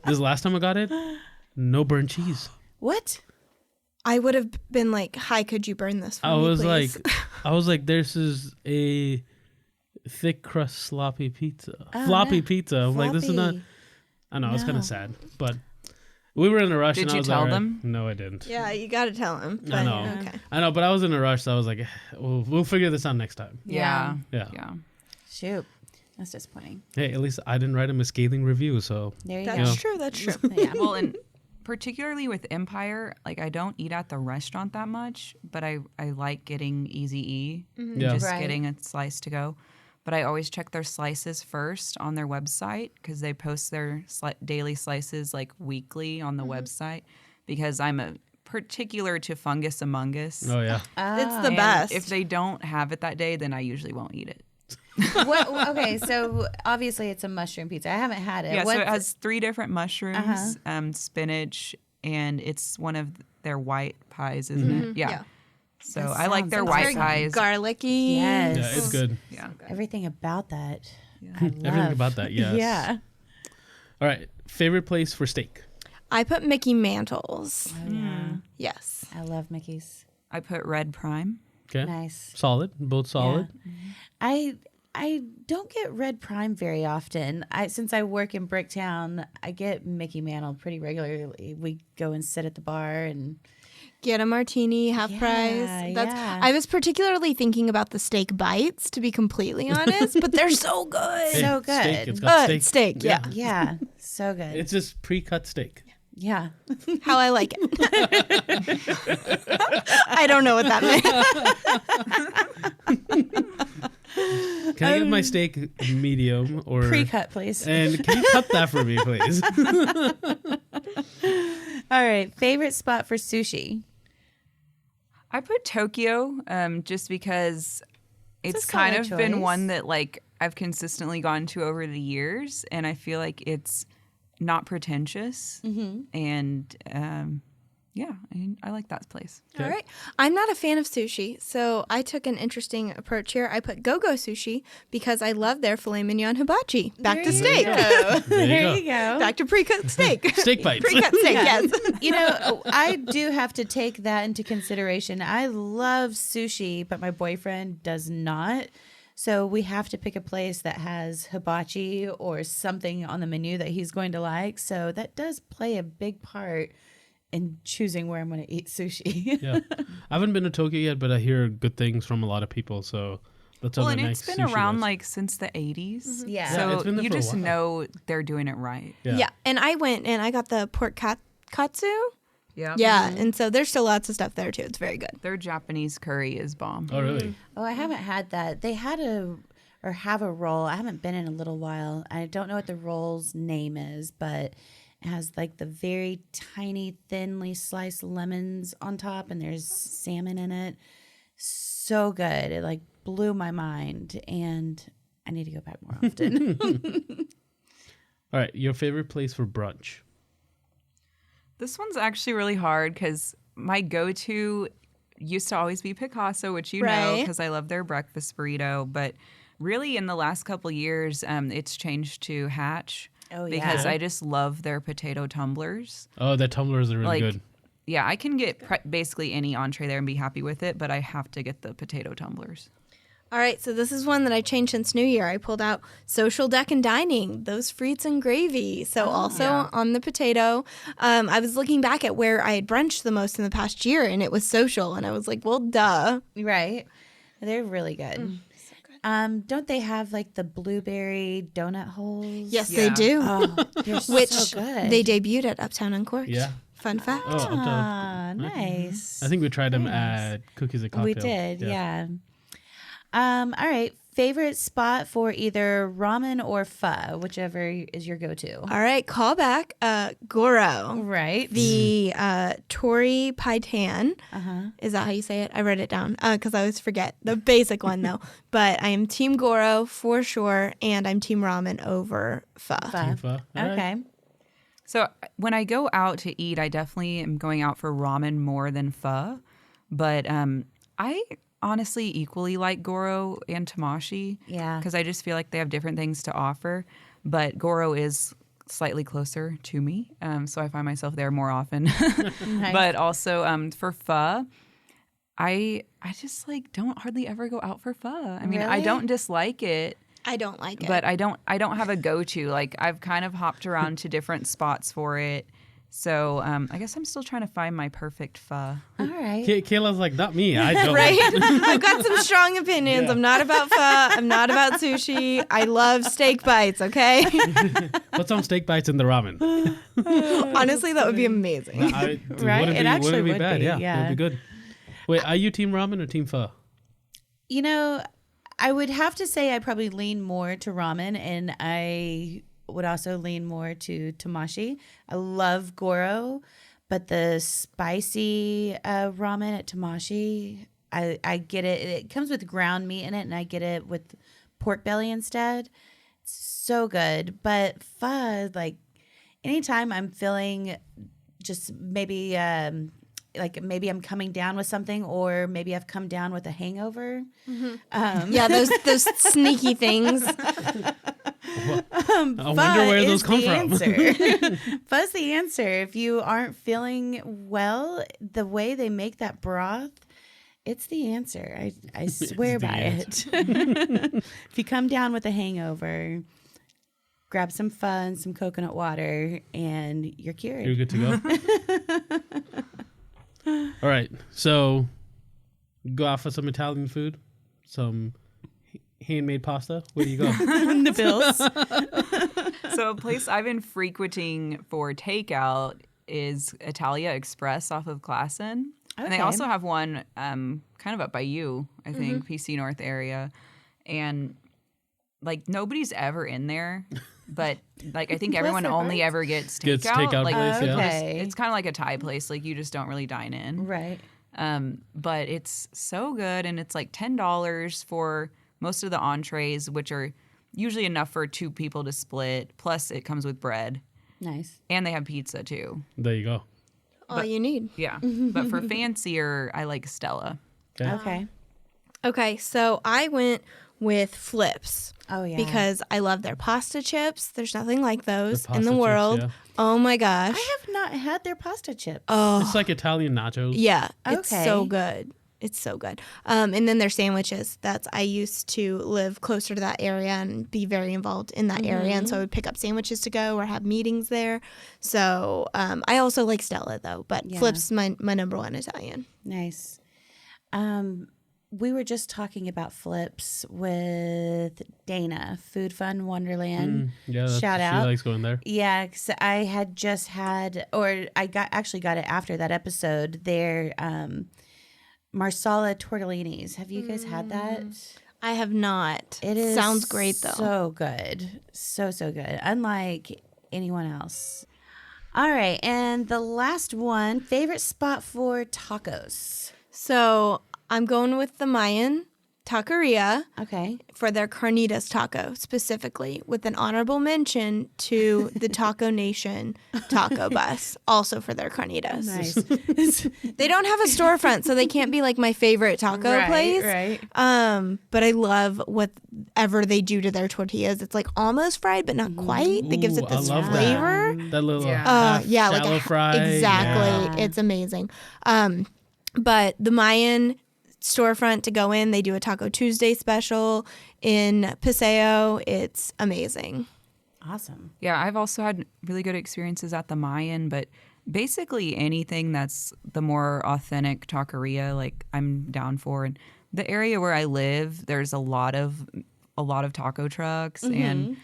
it, no burnt cheese. What? I would have been like, "Hi, could you burn this for I me, was please?" like, this is a thick crust sloppy pizza, Oh, floppy no. pizza. I'm like, this is not. Floppy. I know, it's kind No. of sad, but we were in a rush. Did and I you was tell like, "All right." them? No, I didn't. Yeah, you got to tell him. But, I know. Okay. I know, but I was in a rush, so I was like, we'll figure this out next time. Yeah. Yeah. Yeah. Shoot. That's disappointing. Hey, at least I didn't write him a scathing review, so There you That's go. true. That's true. Yeah. Well, and particularly with Empire, like I don't eat at the restaurant that much, but I like getting Easy E, Yeah. just Right. getting a slice to go. But I always check their slices first on their website because they post their daily slices like weekly on the website because I'm a particular to Fungus Among Us. oh yeah. It's the And best. If they don't have it that day, then I usually won't eat it. What, okay, so obviously it's a mushroom pizza. I haven't had it. Yeah, so What's- it has 3 different mushrooms, Uh-huh. spinach, and it's one of their white pies, isn't it? Yeah. Yeah. So That I like sounds their awesome. white Very pies. garlicky. Yes. Yeah, it's good. Yeah. Everything about that. I Everything love. about that, yes. Yeah. All right. Favorite place for steak? I put Mickey Mantles. Oh, yeah. Yes. I love Mickey's. I put Red Prime. Okay. Nice. Solid. Both solid. Yeah. I don't get Red Prime very often. Since I work in Bricktown, I get Mickey Mantle pretty regularly. We go and sit at the bar and Get a martini, half Yeah, price. yeah. I was particularly thinking about the steak bites, to be completely honest, but they're so good. Hey, So good. Steak. It's got steak. Steak, yeah. yeah, so good. It's just pre-cut steak. yeah. How I like it. I don't know what that meant. Can I get my steak medium or Pre-cut, please. And can you cut that for me, please? All right. Favorite spot for sushi? I put Tokyo just because it's a kind solid of been choice. one that like I've consistently gone to over the years, and I feel like it's not pretentious, and yeah, I like that place. All right. I'm not a fan of sushi, so I took an interesting approach here. I put Go-Go Sushi because I love their filet mignon hibachi. Back to steak. There you go. Back to pre-cooked steak. Steak bites. Pre-cut steak, yes. You know, I do have to take that into consideration. I love sushi, but my boyfriend does not. So we have to pick a place that has hibachi or something on the menu that he's going to like. So that does play a big part in choosing where I'm going to eat sushi. Yeah, I haven't been to Tokyo yet, but I hear good things from a lot of people. So that's on Well, the and next it's been sushi around list. like since the 80s. Yeah. Yeah, So it's been there you for a just while. know they're doing it right. Yeah. And I went and I got the pork katsu. Yeah. Yeah. And so there's still lots of stuff there too. It's very good. Their Japanese curry is bomb. Oh, really? Oh, I haven't had that. They had have a roll. I haven't been in a little while. I don't know what the roll's name is, but it has like the very tiny, thinly sliced lemons on top, and there's salmon in it. So good. It like blew my mind, and I need to go back more often. All right, your favorite place for brunch? This one's actually really hard because my go-to used to always be Picasso, which you know Right. because I love their breakfast burrito. But really, in the last couple years, it's changed to Hatch. Oh, Because yeah. I just love their potato tumblers. Oh, the tumblers are really Like, good. yeah, I can get basically any entree there and be happy with it, but I have to get the potato tumblers. All right, so this is one that I changed since New Year. I pulled out social deck and dining, those frites and gravy. So also on the potato, I was looking back at where I had brunched the most in the past year, and it was social. And I was like, well, duh. Right. They're really good. Don't they have like the blueberry donut holes? Yes, Yeah. they do. Oh, they're Which so good. they debuted at Uptown Uncorked. Yeah. Fun fact. Oh, Uptown. Ah, nice. I think we tried them at Cookies and Cocktail. We did, yeah. All right. Favorite spot for either ramen or pho, whichever is your go-to. All right, call back. Goro. Right. The Tori Paitan. Uh-huh. Is that how you say it? I wrote it down because I always forget the basic one though. But I am Team Goro for sure, and I'm Team Ramen over pho. Team pho. All right. Okay. So when I go out to eat, I definitely am going out for ramen more than pho. But I honestly equally like Goro and Tamashi. Yeah. Because I just feel like they have different things to offer. But Goro is slightly closer to me, so I find myself there more often. Nice. But also for pho, I just like don't hardly ever go out for pho. I mean, I Really? don't dislike it. I don't like it. But I don't have a go-to. Like I've kind of hopped around to different spots for it. So I guess I'm still trying to find my perfect pho. All right. Kayla's like, not me. I don't. right? I've got some strong opinions. Yeah. I'm not about pho. I'm not about sushi. I love steak bites, okay? Put some steak bites in the ramen. Honestly, that would be amazing. Right? It actually wouldn't be would bad. be, Yeah, yeah. it'd be good. Wait, are you team ramen or team pho? You know, I would have to say I probably lean more to ramen, and I would also lean more to Tamashi. I love Goro, but the spicy ramen at Tamashi, I get it. It comes with ground meat in it, and I get it with pork belly instead. It's so good. But pho, like anytime I'm feeling just maybe like maybe I'm coming down with something, or maybe I've come down with a hangover. Yeah, those sneaky things. I wonder where those come from. Pho's the answer. If you aren't feeling well, the way they make that broth, it's the answer. I swear the by it. If you come down with a hangover, grab some pho and some coconut water, and you're cured. You're good to go. All right, so go out for some Italian food, some handmade pasta. Where do you go? The bills. So a place I've been frequenting for takeout is Italia Express off of Classen. And they Okay. also have one kind of up by you, I think, PC North area. and like nobody's ever in there. But like I think everyone only ever gets takeout. Like place, yeah. Okay. it's kind of like a Thai place. Like you just don't really dine in. Right. But it's so good, and it's like $10 for most of the entrees, which are usually enough for 2 people to split. Plus, it comes with bread, Nice. and they have pizza too. There you go. All you need. Yeah, but for fancier, I like Stella. Okay. Okay, so I went with Flips. Oh, yeah. Because I love their pasta chips. There's nothing like those The in the pasta chips, world. yeah. Oh my gosh. I have not had their pasta chips. Oh, It's like Italian nachos. yeah. It's so Okay. good. It's so good. And then their sandwiches. I used to live closer to that area and be very involved in that area. And so I would pick up sandwiches to go or have meetings there. So I also like Stella, though. But Yeah. Flip's my number one Italian. Nice. We were just talking about Flips with Dana, Food Fun Wonderland. Yeah, Shout out. She likes going there. Yeah, 'cause I had just had, or I got it after that episode. Their Marsala tortellinis. Have you guys had that? I have not. It is Sounds great, though. So good, so good. Unlike anyone else. All right, and the last one: favorite spot for tacos. So I'm going with the Mayan Taqueria Okay. for their carnitas taco specifically, with an honorable mention to the Taco Nation taco bus, also for their carnitas. Nice. They don't have a storefront, so they can't be like my favorite taco place. Right. But I love whatever they do to their tortillas. It's like almost fried, but not quite. That gives it Ooh, I this love flavor. That little Yeah. Yeah, like shallow fry. exactly. Yeah. It's amazing. But the Mayan storefront to go in, they do a Taco Tuesday special in Paseo. It's amazing. Awesome. Yeah, I've also had really good experiences at the Mayan, but basically anything that's the more authentic taqueria, like I'm down for. And the area where I live, there's a lot of taco trucks and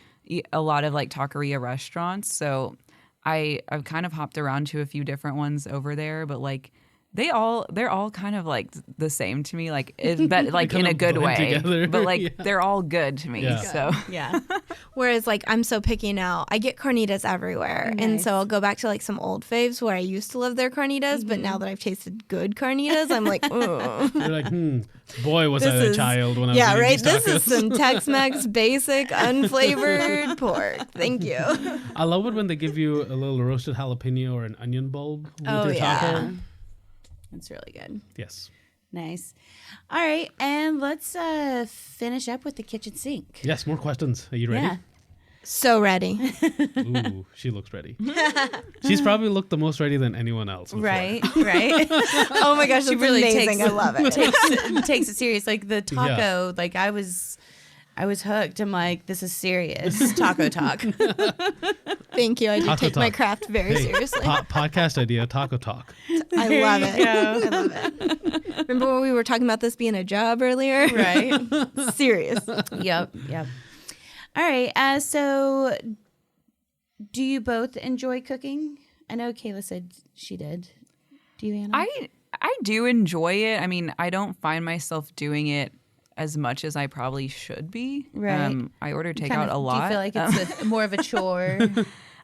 a lot of like taqueria restaurants. So I've kind of hopped around to a few different ones over there, but like they're all kind of like the same to me, like but like in kind a of good blend way. together. But like Yeah. they're all good to me. Yeah. So Yeah. Whereas like I'm so picky now. I get carnitas everywhere. And Nice. so I'll go back to like some old faves where I used to love their carnitas, but now that I've tasted good carnitas, I'm like, oh. You're like, boy, was I This a is- child when I was Yeah, eating right. these This is tacos. some Tex-Mex basic unflavored pork. Thank you. I love it when they give you a little roasted jalapeno or an onion bulb with your taco. That's really good. Yes. Nice. All right, and let's finish up with the kitchen sink. Yes, more questions. Are you ready? Yeah. So ready. Ooh, she looks ready. She's probably looked the most ready than anyone else. before. Right. Right. Oh my gosh, that's really amazing. takes- I love it. Takes it serious. Like the taco. Like I was hooked. I'm like, this is serious taco talk. Thank you. I do Taco take my talk. craft very Hey, seriously. podcast idea, taco talk. I love it. I love it. Remember when we were talking about this being a job earlier? Right. Serious. Yep. All right. So, do you both enjoy cooking? I know Kayla said she did. Do you, Anna? I do enjoy it. I mean, I don't find myself doing it as much as I probably should be. Right. I order Kind takeout of- a lot. Do you feel like it's more of a chore?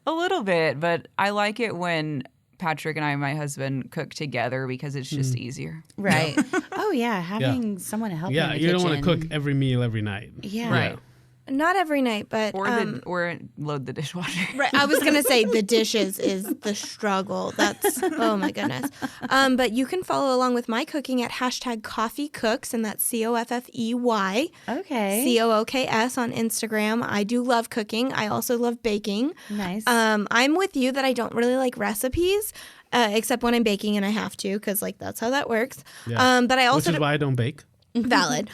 A little bit, but I like it when Patrick and I, my husband, cook together because it's just easier. Right. Oh yeah, having someone to help. Yeah, in the you don't want to kitchen. cook every meal every night. Yeah. Right. Not every night, but Or load the dishwasher. right. I was gonna say the dishes is the struggle. That's oh my goodness. But you can follow along with my cooking at #CoffeeCooks, and that's COFFEY. Okay. COOKS on Instagram. I do love cooking. I also love baking. Nice. I'm with you that I don't really like recipes. Except when I'm baking and I have to, because like that's how that works. Yeah. But I also Which is why I don't bake. valid.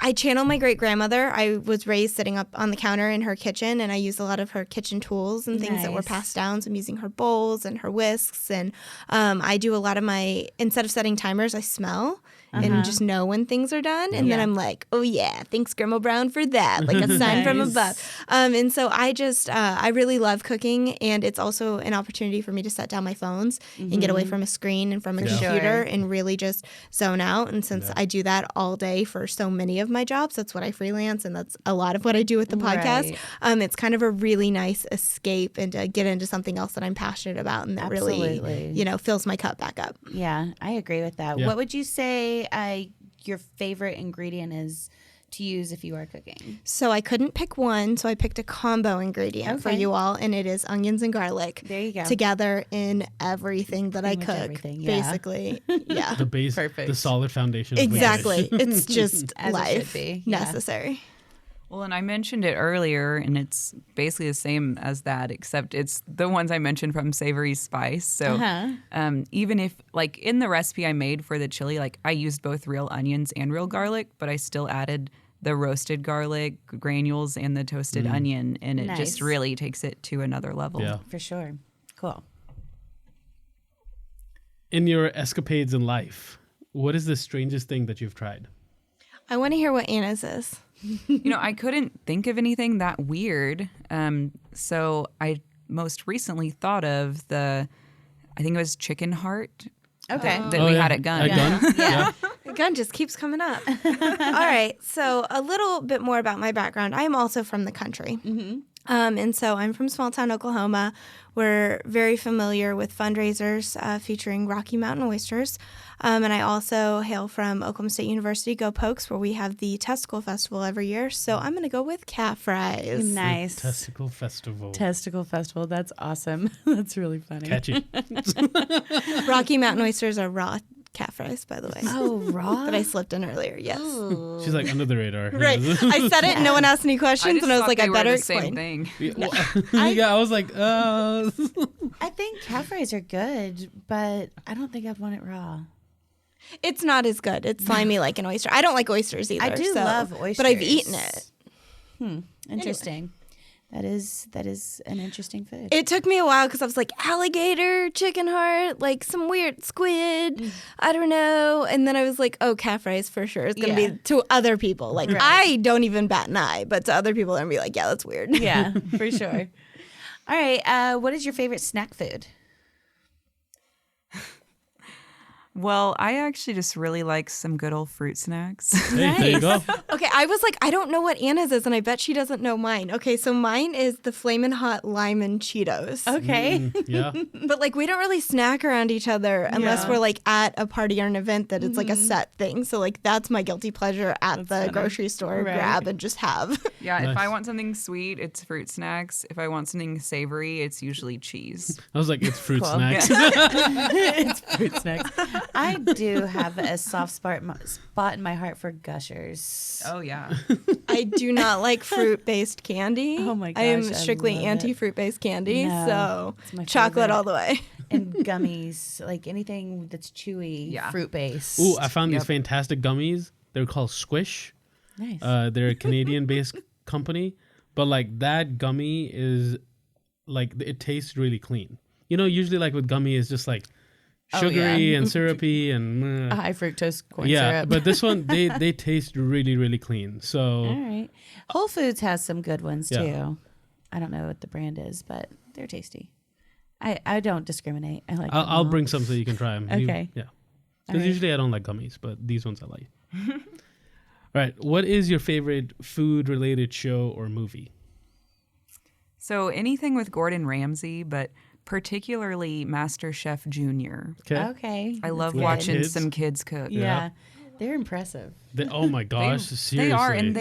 I channel my great grandmother. I was raised sitting up on the counter in her kitchen, and I use a lot of her kitchen tools and things that were Nice. passed down. So I'm using her bowls and her whisks, and I do a lot of my, instead of setting timers, I smell. and just know when things are done. And then I'm like, oh yeah, thanks Grandma Brown for that, like a sign from above. And so I really love cooking, and it's also an opportunity for me to set down my phones and get away from a screen and from a computer and really just zone out. And since I do that all day for so many of my jobs, that's what I freelance, and that's a lot of what I do with the podcast. It's kind of a really nice escape and to get into something else that I'm passionate about and that really, fills my cup back up. Yeah, I agree with that. What would you say your favorite ingredient is to use if you are cooking? So I couldn't pick one, so I picked a combo ingredient for you all, and it is onions and garlic. There you go. Together in everything that I cook, basically. Yeah. The base, the solid foundation. Exactly. It's just As life it should be. necessary. Well, and I mentioned it earlier, and it's basically the same as that, except it's the ones I mentioned from Savory Spice. So even if, like, in the recipe I made for the chili, like, I used both real onions and real garlic, but I still added the roasted garlic granules and the toasted onion, and it just really takes it to another level. Yeah. For sure. Cool. In your escapades in life, what is the strangest thing that you've tried? I want to hear what Anna's is. I couldn't think of anything that weird. So I most recently thought of I think it was chicken heart. Okay. That we had at Gun. At Gun? Yeah. The gun just keeps coming up. All right. So a little bit more about my background. I am also from the country. And so I'm from small town Oklahoma. We're very familiar with fundraisers featuring Rocky Mountain oysters. And I also hail from Oklahoma State University, Go Pokes, where we have the Testicle Festival every year. So I'm going to go with calf fries. Nice. Testicle Festival. Testicle Festival. That's awesome. That's really funny. Catchy. Rocky Mountain oysters are raw calf fries, by the way. Oh, raw? That I slipped in earlier, yes. Ooh. She's like under the radar. Right. I said it and no one asked any questions, and I was like, I better explain. Thing. I was like, I think calf fries are good, but I don't think I'd want it raw. It's not as good. It's slimy like an oyster. I don't like oysters either. I do love oysters. But I've eaten it. Interesting. Anyway. That is an interesting food. It took me a while because I was like, alligator, chicken heart, like some weird squid. I don't know. And then I was like, oh, calf fries for sure. It's going to be to other people. Like, I don't even bat an eye, but to other people, they're going to be like, yeah, that's weird. Yeah, for sure. All right. What is your favorite snack food? Well, I actually just really like some good old fruit snacks. hey, there you go. Okay, I was like, I don't know what Anna's is, and I bet she doesn't know mine. Okay, so mine is the Flamin' Hot Lime and Cheetos. Okay. Yeah. But like, we don't really snack around each other unless we're like at a party or an event that it's like a set thing. So like, that's my guilty pleasure at the grocery store. Grab and just have. Yeah, Nice. if I want something sweet, it's fruit snacks. If I want something savory, it's usually cheese. I was like, it's fruit Cool. snacks. It's fruit snacks. I do have a soft spot in my heart for Gushers. Oh, yeah. I do not like fruit-based candy. Oh my I am gosh, I strictly love it. anti-fruit-based candy, No, so it's my chocolate favorite. all the way. And gummies, like anything that's chewy, Yeah. fruit based. Ooh, I found these fantastic gummies. They're called Squish. Nice. They're a Canadian-based company, but like that gummy is like it tastes really clean. Usually like with gummy is just like sugary and syrupy and High fructose corn yeah. syrup. But this one they taste really really clean. So All right. Whole Foods has some good ones Yeah. too. I don't know what the brand is, but they're tasty. I don't discriminate. I like. them I'll all. bring some so you can try them. Okay. Yeah. All Because right. usually I don't like gummies, but these ones I like. All right. What is your favorite food-related show or movie? So anything with Gordon Ramsay, but particularly MasterChef Junior. Okay. Okay. I love With watching kids? some kids cook. Yeah. They're impressive. Oh my gosh! Seriously. They are, and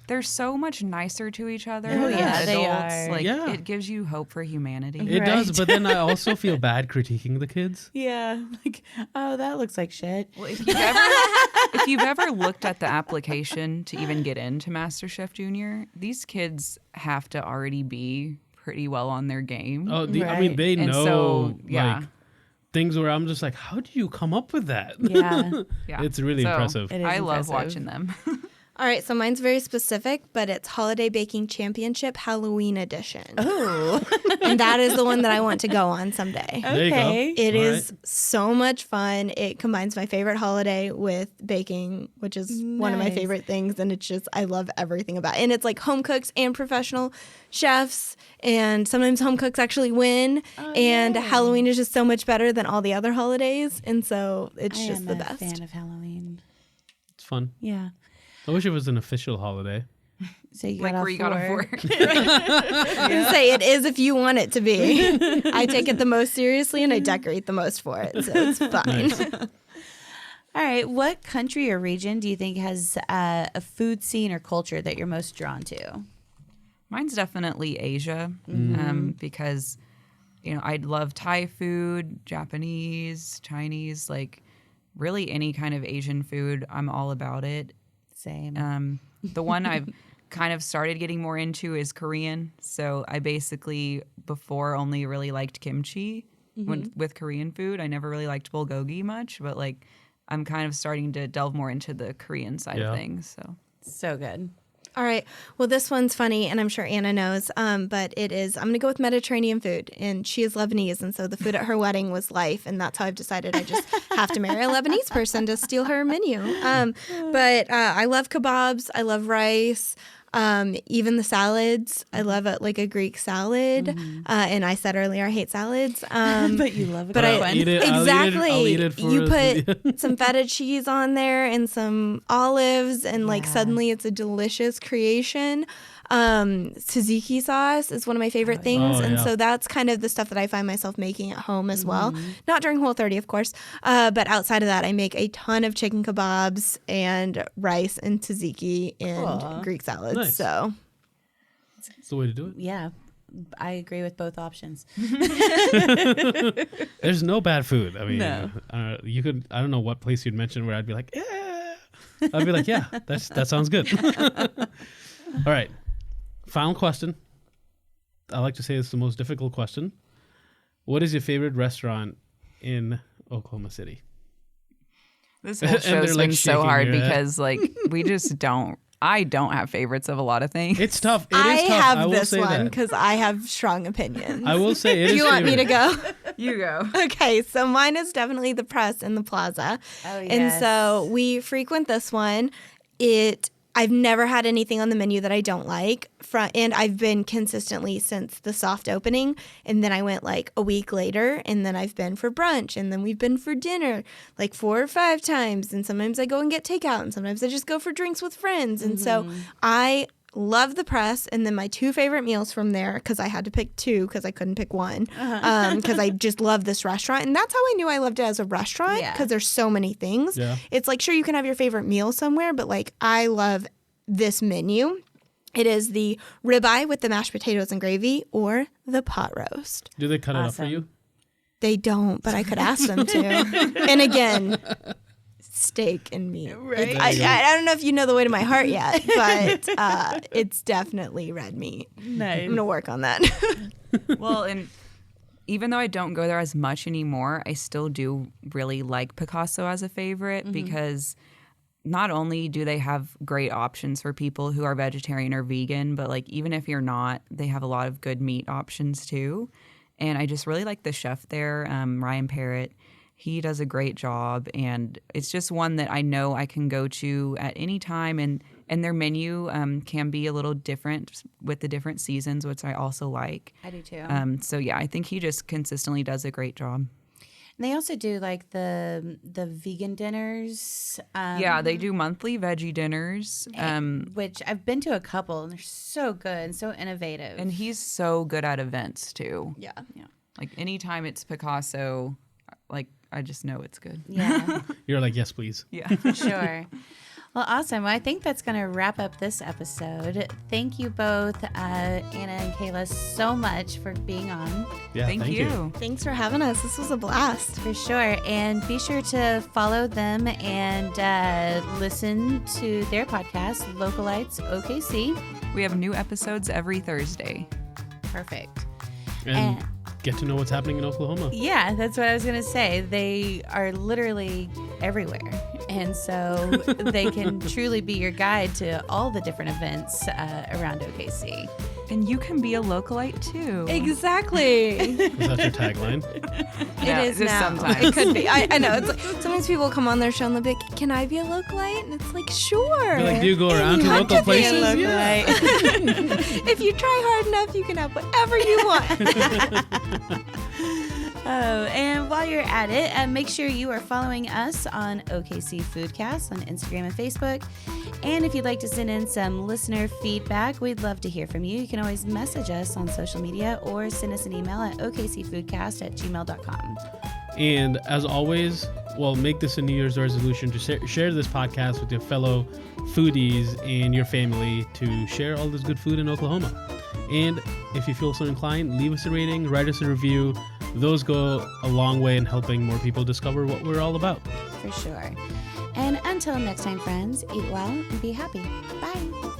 they're so much nicer to each other. Oh, than yeah, they adults. are. Like, Yeah. it gives you hope for humanity. It Right. does, but then I also feel bad critiquing the kids. Yeah. Like, oh, that looks like shit. Well, if you've ever looked at the application to even get into MasterChef Junior, these kids have to already be pretty well on their game. Oh, I mean, Right. they And know so, yeah. like things where I'm just like, how do you come up with that? Yeah. Yeah. It's really So, impressive. It is I love impressive. watching them. All right, so mine's very specific, but it's Holiday Baking Championship Halloween Edition. Oh, And that is the one that I want to go on someday. There you go. okay. It All is right. so much fun. It combines my favorite holiday with baking, which is one of my Nice. favorite things. And it's just, I love everything about it. And it's like home cooks and professional chefs. And sometimes home cooks actually win. And yay. Halloween is just so much better than all the other holidays. And so it's I just am the a best. fan of Halloween. It's fun. Yeah. I wish it was an official holiday. So you Like got where you got a fork. I can say it is if you want it to be. I take it the most seriously and I decorate the most for it. So it's fine. All right. What country or region do you think has a food scene or culture that you're most drawn to? Mine's definitely Asia, because I love Thai food, Japanese, Chinese, like really any kind of Asian food. I'm all about it. Same. The one I've kind of started getting more into is Korean. So I basically before only really liked kimchi with Korean food. I never really liked bulgogi much, but like I'm kind of starting to delve more into the Korean side Yeah. of things. So So good. All right. Well, this one's funny, and I'm sure Anna knows, but it is, I'm going to go with Mediterranean food. And she is Lebanese, and so the food at her wedding was life. And that's how I've decided I just have to marry a Lebanese person to steal her menu. But I love kebabs. I love rice. Even the salads. I love it, like a Greek salad. And I said earlier, I hate salads. But you love it. But I'll I eat it. exactly. I'll eat it for you us. put some feta cheese on there and some olives, and like Yeah. suddenly it's a delicious creation. Tzatziki sauce is one of my favorite things, Oh, and yeah. so that's kind of the stuff that I find myself making at home as well. Not during Whole30, of course, but outside of that, I make a ton of chicken kebabs and rice and tzatziki and Aw. Greek salads. Nice. So It's the way to do it. Yeah. I agree with both options. There's no bad food. I mean, No. you could. I don't know what place you'd mention where I'd be like, yeah. I'd be like, yeah, that sounds good. All right. Final question. I like to say it's the most difficult question. What is your favorite restaurant in Oklahoma City? this whole And they're, show's like, been so shaking hard their head. because like we just don't. I don't have favorites of a lot of things. It's tough. It is I tough. have I will this say one that. because I have strong opinions. I will say it Do is you want me to favorite. go? You go. Okay, so mine is definitely the Press in the Plaza. Oh, And yes. so we frequent this one. I've never had anything on the menu that I don't like. And I've been consistently since the soft opening. And then I went like a week later, and then I've been for brunch, and then we've been for dinner like 4 or 5 times. And sometimes I go and get takeout, and sometimes I just go for drinks with friends. And so I love the Press. And then my 2 favorite meals from there, because I had to pick 2 because I couldn't pick one, because I just love this restaurant. And that's how I knew I loved it as a restaurant, Yeah. because there's so many things. Yeah. It's like, sure, you can have your favorite meal somewhere, but like I love this menu. It is the ribeye with the mashed potatoes and gravy, or the pot roast. Do they cut it up for Awesome. you? They don't, but I could ask them to. And again, steak and meat. Right. I don't know if you know the way to my heart yet, but it's definitely red meat. Nice. I'm going to work on that. Well, and even though I don't go there as much anymore, I still do really like Picasso as a favorite because not only do they have great options for people who are vegetarian or vegan, but like even if you're not, they have a lot of good meat options too. And I just really like the chef there, Ryan Parrott. He does a great job, and it's just one that I know I can go to at any time. And their menu can be a little different with the different seasons, which I also like. I do too. So yeah, I think he just consistently does a great job. And they also do like the vegan dinners. Yeah, they do monthly veggie dinners. Which I've been to a couple, and they're so good and so innovative. And he's so good at events too. Yeah. Like anytime it's Picasso, like I just know it's good. Yeah, You're like, yes, please. Yeah. for sure. Well, awesome. Well, I think that's going to wrap up this episode. Thank you both, Anna and Kayla, so much for being on. Yeah, Thank you. Thanks for having us. This was a blast. For sure. And be sure to follow them and listen to their podcast, Localites OKC. We have new episodes every Thursday. Perfect. And And- get to know what's happening in Oklahoma. Yeah, that's what I was going to say. They are literally everywhere. And so they can truly be your guide to all the different events around OKC. And you can be a localite too. Exactly. Is that your tagline? Yeah, It is just now. sometimes. It could be. I know. It's like, sometimes people come on their show and they'll be like, "Can I be a localite?" And it's like, sure. You're like, do you go around to have local to be a places? Yeah. If you try hard enough, you can have whatever you want. Oh, and while you're at it, make sure you are following us on OKC Foodcast on Instagram and Facebook. And if you'd like to send in some listener feedback, we'd love to hear from you. You can always message us on social media or send us an email at okcfoodcast@gmail.com. And as always, well, make this a New Year's resolution to share this podcast with your fellow foodies and your family to share all this good food in Oklahoma. And if you feel so inclined, leave us a rating, write us a review. Those go a long way in helping more people discover what we're all about. For sure. And until next time, friends, eat well and be happy. Bye.